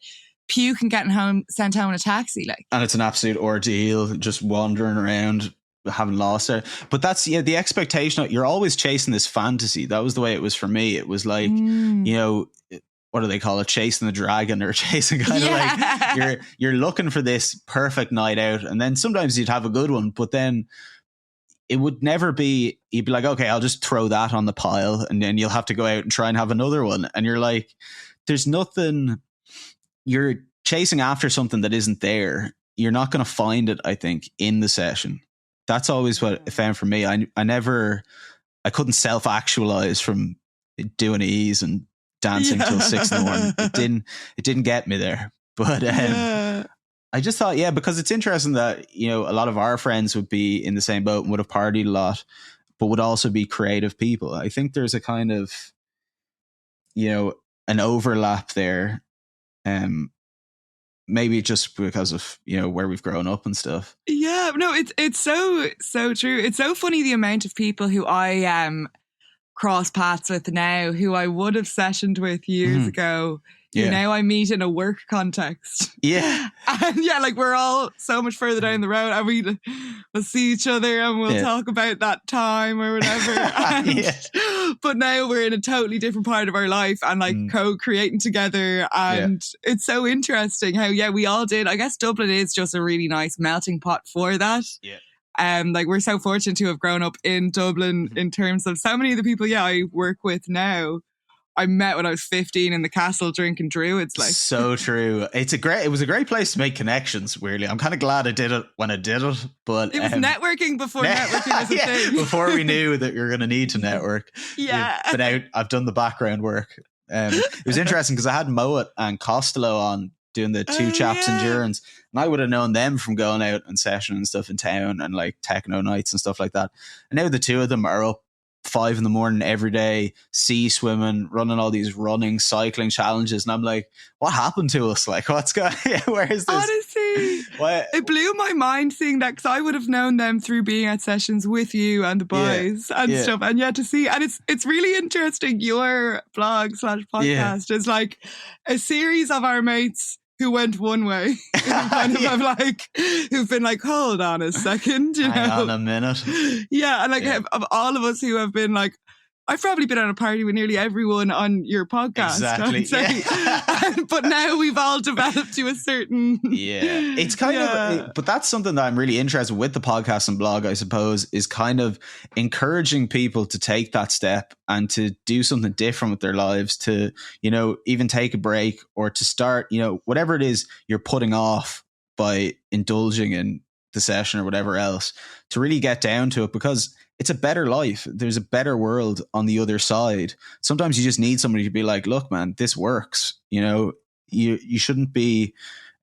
puking, getting sent home in a taxi. And it's an absolute ordeal, just wandering around, having lost it. But that's, the expectation. You're always chasing this fantasy. That was the way it was for me. It was like, what do they call it? Chasing the dragon or chasing kind of like, you're looking for this perfect night out. And then sometimes you'd have a good one, but then it would never be, you'd be like, okay, I'll just throw that on the pile and then you'll have to go out and try and have another one. And you're like, there's nothing, you're chasing after something that isn't there. You're not going to find it, I think, in the session. That's always what I found for me. I couldn't self-actualize from doing ease and dancing till 6 in the morning. It didn't get me there. But I just thought, because it's interesting that, a lot of our friends would be in the same boat and would have partied a lot, but would also be creative people. I think there's a kind of, an overlap there. Maybe just because of, where we've grown up and stuff. Yeah, no, it's so true. It's so funny the amount of people who I cross paths with now who I would have sessioned with years ago. Now I meet in a work context. Yeah. And like we're all so much further down the road and we'll see each other and we'll talk about that time or whatever. But now we're in a totally different part of our life and like co-creating together. And it's so interesting how, we all did. I guess Dublin is just a really nice melting pot for that. Yeah. Like we're so fortunate to have grown up in Dublin in terms of so many of the people, I work with now. I met when I was 15 in the castle drinking druids. Like, so true. It was a great place to make connections. Weirdly, I'm kind of glad I did it when I did it. But it was networking before networking was a thing. Before we knew that you're going to need to network. But now I've done the background work. It was interesting because I had Moet and Costello on doing the 2 Chaps Endurance, and I would have known them from going out and session and stuff in town and like techno nights and stuff like that. And now the two of them are up 5 in the morning every day, sea swimming, running all these running, cycling challenges. And I'm like, what happened to us? Like, what's going on? Where is this? Honestly, it blew my mind seeing that because I would have known them through being at sessions with you and the boys and stuff. And to see, and it's really interesting. Your blog/podcast is like a series of our mates who went one way, who've been like, hold on a second, hang on a minute. Yeah, and like of all of us who have been like, I've probably been at a party with nearly everyone on your podcast. Exactly. Yeah. But now we've all developed to a certain... Yeah. It's kind of... But that's something that I'm really interested with the podcast and blog, I suppose, is kind of encouraging people to take that step and to do something different with their lives, to, you know, even take a break or to start, you know, whatever it is you're putting off by indulging in the session or whatever else, to really get down to it, because it's a better life. There's a better world on the other side. Sometimes you just need somebody to be like, look, man, this works. You know, you shouldn't be,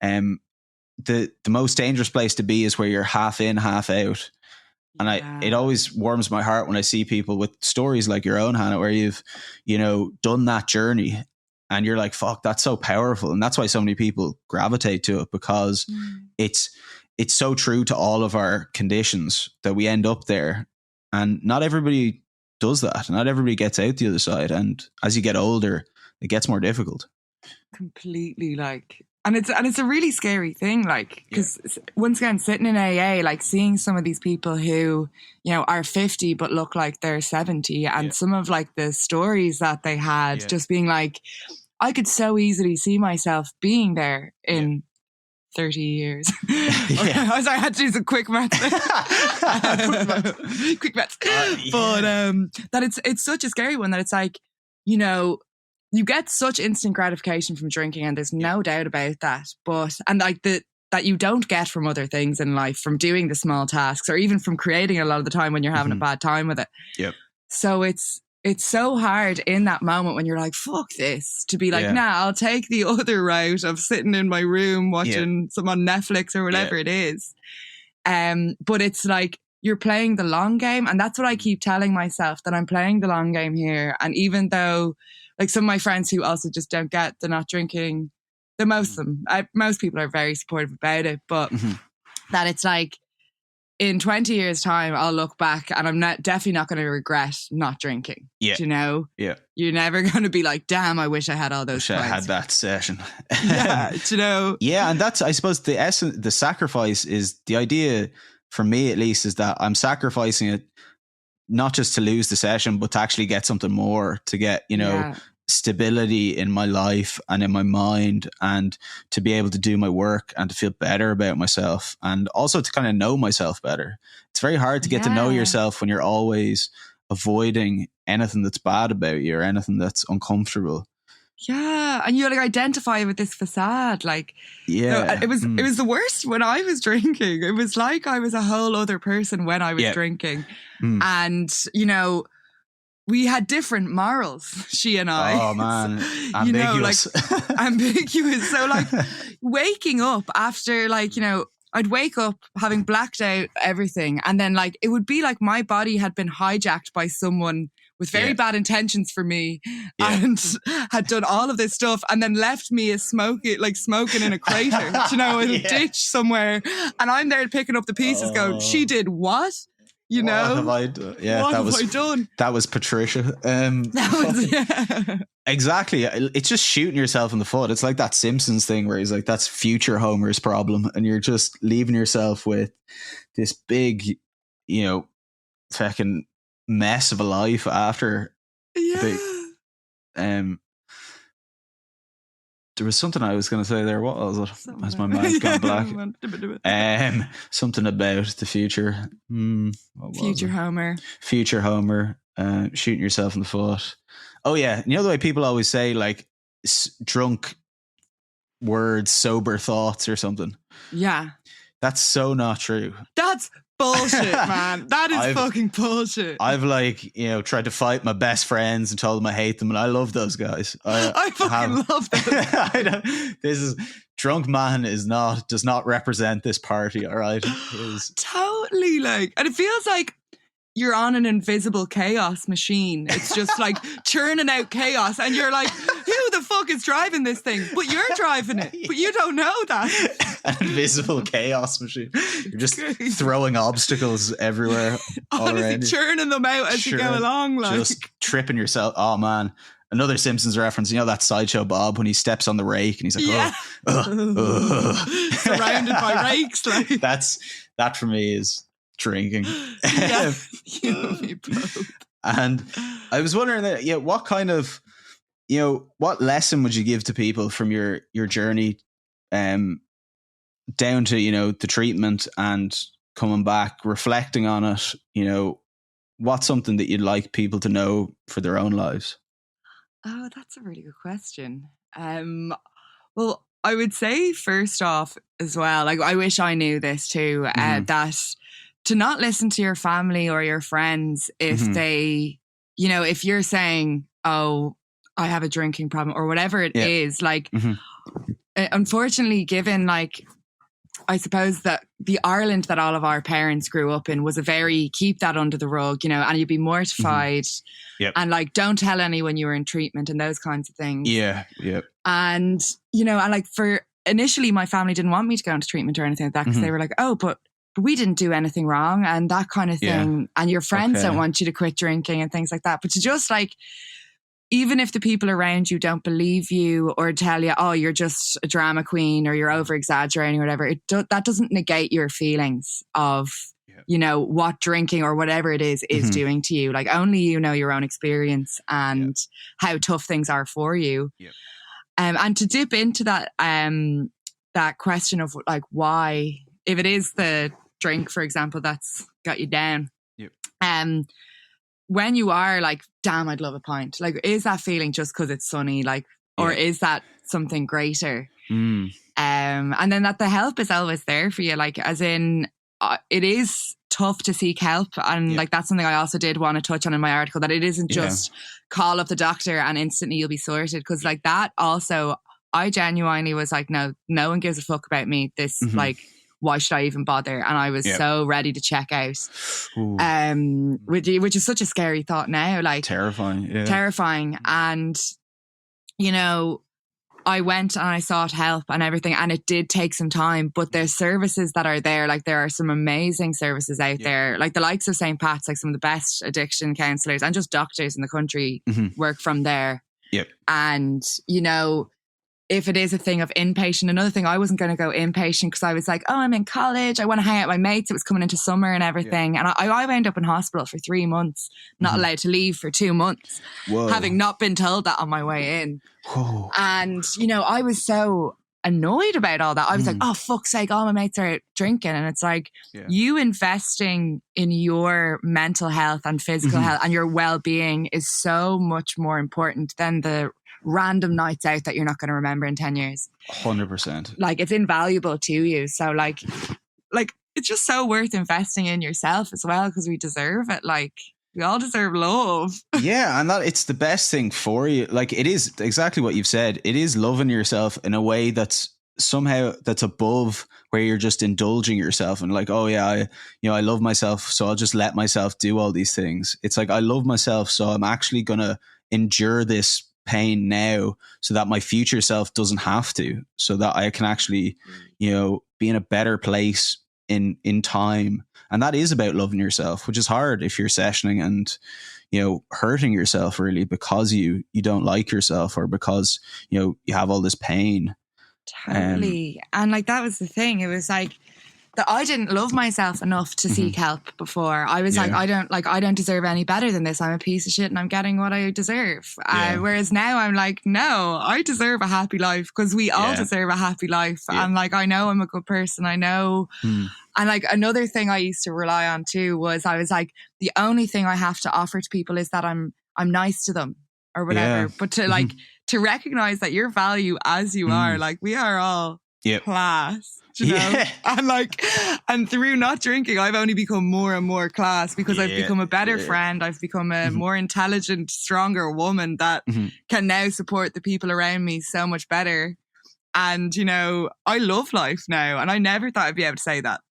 the most dangerous place to be is where you're half in, half out. And it always warms my heart when I see people with stories like your own, Hannah, where you've, you know, done that journey and you're like, fuck, that's so powerful. And that's why so many people gravitate to it, because it's so true to all of our conditions that we end up there. And not everybody does that. Not everybody gets out the other side. And as you get older, it gets more difficult. Completely, like, and it's a really scary thing, like, because once again, sitting in AA, like seeing some of these people who, you know, are 50 but look like they're 70, and some of like the stories that they had, just being like, I could so easily see myself being there in 30 years. I had to do some quick maths. Quick maths. But that it's such a scary one, that it's like, you know, you get such instant gratification from drinking, and there's no doubt about that. But, and like that you don't get from other things in life, from doing the small tasks, or even from creating a lot of the time when you're having a bad time with it. Yep. So it's so hard in that moment when you're like, fuck this, to be like, nah, I'll take the other route of sitting in my room watching some on Netflix or whatever it is. But it's like, you're playing the long game. And that's what I keep telling myself, that I'm playing the long game here. And even though, like, some of my friends who also just don't get the not drinking, most people are very supportive about it, but that it's like, in 20 years' time, I'll look back and I'm definitely not going to regret not drinking. Yeah. You know? Yeah. You're never going to be like, damn, I wish I had all those I had that session. You know? Yeah. And that's, I suppose, the essence, the sacrifice is, the idea for me at least, is that I'm sacrificing it not just to lose the session, but to actually get something more, to get, you know, stability in my life and in my mind, and to be able to do my work and to feel better about myself, and also to kind of know myself better. It's very hard to get to know yourself when you're always avoiding anything that's bad about you or anything that's uncomfortable. Yeah, and you like identify with this facade, like it was the worst when I was drinking. It was like I was a whole other person when I was drinking, and you know, we had different morals, she and I. Oh man, ambiguous. You know, like ambiguous. So like waking up after, like, you know, I'd wake up having blacked out everything, and then like it would be like my body had been hijacked by someone with very bad intentions for me, and had done all of this stuff, and then left me smoking in a crater, you know, in a ditch somewhere, and I'm there picking up the pieces, going, she did what? You know, what have I done? Yeah, what have I done? That was Patricia. That was exactly. It's just shooting yourself in the foot. It's like that Simpsons thing where he's like, "That's future Homer's problem," and you're just leaving yourself with this big, you know, fucking mess of a life after. Yeah. There was something I was going to say there. What was it? Has my mind gone black? Something about the future. Future Homer. Future Homer. Shooting yourself in the foot. Oh yeah, you know the way people always say like drunk words, sober thoughts, or something. Yeah, that's so not true. That's bullshit, man. That is fucking bullshit. I've like, you know, tried to fight my best friends and told them I hate them, and I love those guys. I fucking love them. This is drunk man does not represent this party. All right, totally, like, and it feels like you're on an invisible chaos machine. It's just like churning out chaos, and you're like, who the fuck is driving this thing? But you're driving it, but you don't know that. An invisible chaos machine. You're just throwing obstacles everywhere. Honestly, churning them out as you go along, like just tripping yourself. Oh man. Another Simpsons reference, you know that Sideshow Bob when he steps on the rake and he's like, surrounded by rakes. Like that for me is drinking. Yeah, you and me both. And I was wondering that, yeah, what kind of, what lesson would you give to people from your journey down to, the treatment and coming back, reflecting on it, what's something that you'd like people to know for their own lives? Oh, that's a really good question. Well, I would say first off as well, like I wish I knew this too, that to not listen to your family or your friends if they, if you're saying, oh, I have a drinking problem or whatever it is, like, unfortunately, given like, I suppose that the Ireland that all of our parents grew up in was a very keep that under the rug, and you'd be mortified and like, don't tell anyone you were in treatment and those kinds of things. Yeah. Yep. And, and like for initially my family didn't want me to go into treatment or anything like that because they were like, oh, but we didn't do anything wrong and that kind of thing. Yeah. And your friends don't want you to quit drinking and things like that. But to just like, even if the people around you don't believe you or tell you, oh, you're just a drama queen or you're over exaggerating or whatever, that doesn't negate your feelings of, what drinking or whatever it is doing to you. Like only you know your own experience and how tough things are for you. Yeah. And to dip into that, that question of like, why, if it is the drink, for example, that's got you down. Yep. When you are like, damn, I'd love a pint. Like, is that feeling just because it's sunny? Like, or is that something greater? And then that the help is always there for you. Like, as in, it is tough to seek help. And like, that's something I also did want to touch on in my article, that it isn't just call up the doctor and instantly you'll be sorted. Cause like that also, I genuinely was like, no one gives a fuck about me. This like, why should I even bother? And I was so ready to check out. Which is such a scary thought now. Like terrifying. And, I went and I sought help and everything, and it did take some time, but there's services that are there. Like there are some amazing services out there, like the likes of St. Pat's, like some of the best addiction counsellors and just doctors in the country work from there. Yep. And, if it is a thing of inpatient, another thing, I wasn't going to go inpatient because I was like, oh, I'm in college. I want to hang out with my mates. It was coming into summer and everything. Yeah. And I wound up in hospital for 3 months, not allowed to leave for 2 months, having not been told that on my way in. Whoa. And, I was so annoyed about all that. I was like, oh, fuck's sake, all my mates are out drinking. And it's like, you investing in your mental health and physical health and your well-being is so much more important than the random nights out that you're not going to remember in 10 years. 100%. Like it's invaluable to you. So like it's just so worth investing in yourself as well, because we deserve it. Like we all deserve love. Yeah. And that it's the best thing for you. Like it is exactly what you've said. It is loving yourself in a way that's somehow that's above where you're just indulging yourself and like, oh yeah, I love myself, so I'll just let myself do all these things. It's like, I love myself, so I'm actually going to endure this pain now so that my future self doesn't have to, so that I can actually, be in a better place in time. And that is about loving yourself, which is hard if you're sessioning and, hurting yourself really because you don't like yourself or because, you have all this pain. Totally. And like, that was the thing. It was like, that I didn't love myself enough to seek help before. I was like, I don't deserve any better than this. I'm a piece of shit and I'm getting what I deserve. Whereas now I'm like, no, I deserve a happy life, because we all deserve a happy life. And like, I know I'm a good person. I know. And like, another thing I used to rely on too was, I was like, the only thing I have to offer to people is that I'm nice to them or whatever. Yeah. But to like, to recognize that your value as you are, like we are all class. And like, and through not drinking, I've only become more and more class, because I've become a better friend. I've become a more intelligent, stronger woman that can now support the people around me so much better. And, I love life now, and I never thought I'd be able to say that.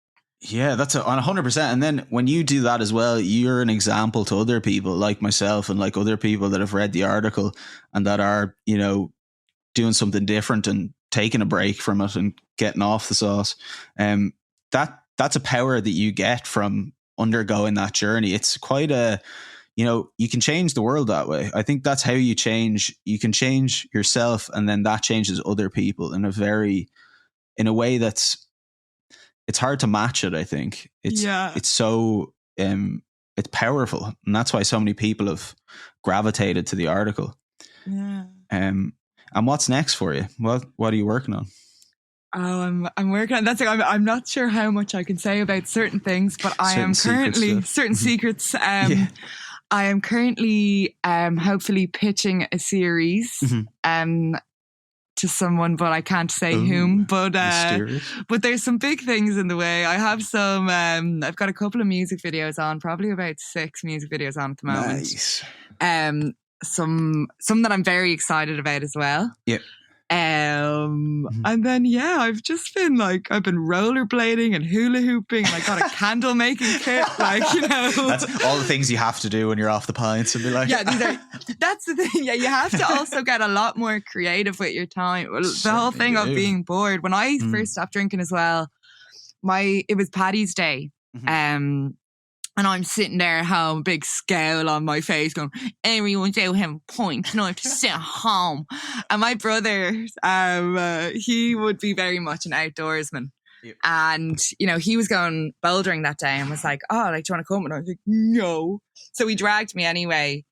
Yeah, that's on 100%. And then when you do that as well, you're an example to other people like myself and like other people that have read the article and that are, doing something different and taking a break from it and getting off the sauce. That's a power that you get from undergoing that journey. It's quite a, you can change the world that way. I think that's how you change. You can change yourself, and then that changes other people in a way that's, it's hard to match it. I think it's so it's powerful, and that's why so many people have gravitated to the article. Yeah. And what's next for you? What are you working on? Oh, I'm working on that's. I'm not sure how much I can say about certain things, but I am currently certain secrets. I am currently hopefully pitching a series to someone, but I can't say whom. But there's some big things in the way. I have some. I've got a couple of music videos on, probably about 6 music videos on at the moment. Nice. Some that I'm very excited about as well. Yep. And then I've just been I've been rollerblading and hula hooping, and I got a candle making kit, that's all the things you have to do when you're off the pints and be like, that's the thing. You have to also get a lot more creative with your time. The whole thing of being bored. When I first stopped drinking as well, it was Paddy's Day. And I'm sitting there at home, big scowl on my face, going, everyone's out having points, and I have to sit at home. And my brother, he would be very much an outdoorsman. Yep. And, he was going bouldering that day and was like, oh, do you want to come? And I was like, no. So he dragged me anyway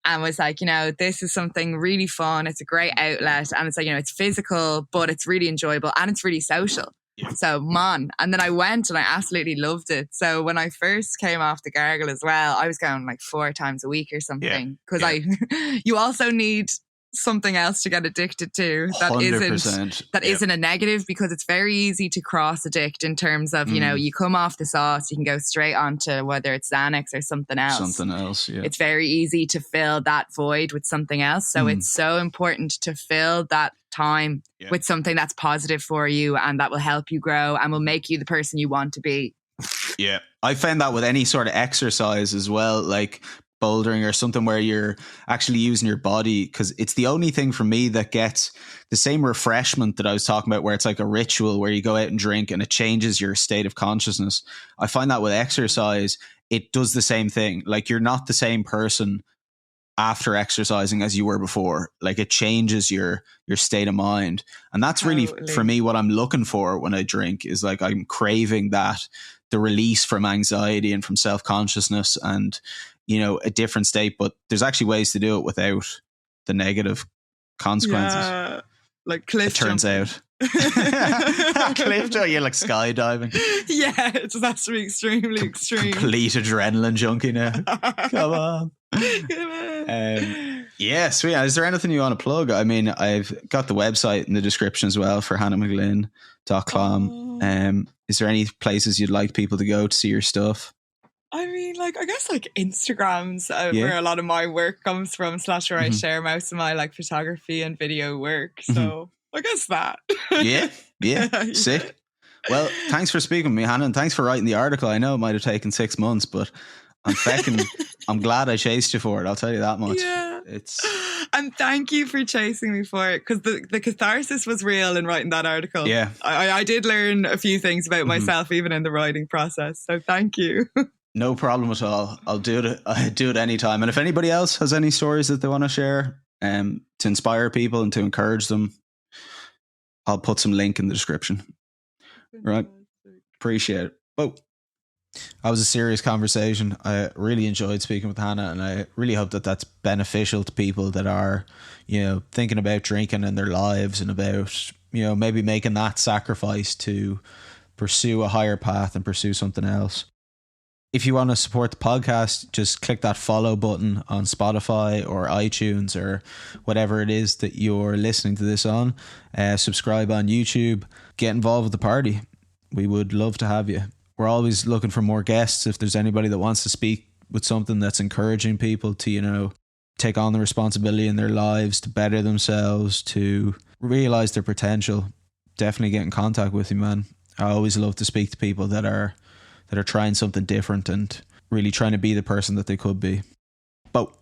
and was like, this is something really fun. It's a great outlet. And it's like, it's physical, but it's really enjoyable and it's really social. Yeah. So, and then I went and I absolutely loved it. So when I first came off the gargle as well, I was going 4 times a week or something. Because you also need something else to get addicted to that 100%. Isn't a negative, because it's very easy to cross addict in terms of, you come off the sauce, you can go straight on to whether it's Xanax or something else. Yeah. It's very easy to fill that void with something else. So it's so important to fill that time with something that's positive for you and that will help you grow and will make you the person you want to be. Yeah. I found that with any sort of exercise as well, like bouldering or something where you're actually using your body, because it's the only thing for me that gets the same refreshment that I was talking about, where it's like a ritual where you go out and drink and it changes your state of consciousness. I find that with exercise, it does the same thing. Like, you're not the same person after exercising as you were before. Like, it changes your state of mind. And that's really, for me, what I'm looking for when I drink is like, I'm craving that, the release from anxiety and from self-consciousness and, a different state. But there's actually ways to do it without the negative consequences. Yeah, like cliff it turns jumping. Out. Cliff jumping, you're like skydiving. Yeah, it just has to be extremely extreme. Complete adrenaline junkie now. Come on. Yeah, sweet. Is there anything you want to plug? I mean, I've got the website in the description as well for hannahmcglynn.com. Is there any places you'd like people to go to see your stuff? I mean, I guess Instagram's where a lot of my work comes from, / where I share most of my photography and video work. So I guess that. Yeah. Sick. Well, thanks for speaking with me, Hannah, and thanks for writing the article. I know it might have taken 6 months, but I'm glad I chased you for it. I'll tell you that much. Yeah. And thank you for chasing me for it, because the catharsis was real in writing that article. Yeah. I did learn a few things about myself even in the writing process. So thank you. No problem at all. I'll do it. I do it anytime. And if anybody else has any stories that they want to share, to inspire people and to encourage them, I'll put some link in the description. Right. Appreciate it. Oh, that was a serious conversation. I really enjoyed speaking with Hannah, and I really hope that that's beneficial to people that are, thinking about drinking in their lives and about, maybe making that sacrifice to pursue a higher path and pursue something else. If you want to support the podcast, just click that follow button on Spotify or iTunes or whatever it is that you're listening to this on. Subscribe on YouTube. Get involved with the party. We would love to have you. We're always looking for more guests. If there's anybody that wants to speak with something that's encouraging people to, take on the responsibility in their lives, to better themselves, to realize their potential, definitely get in contact with you, man. I always love to speak to people that are trying something different and really trying to be the person that they could be. But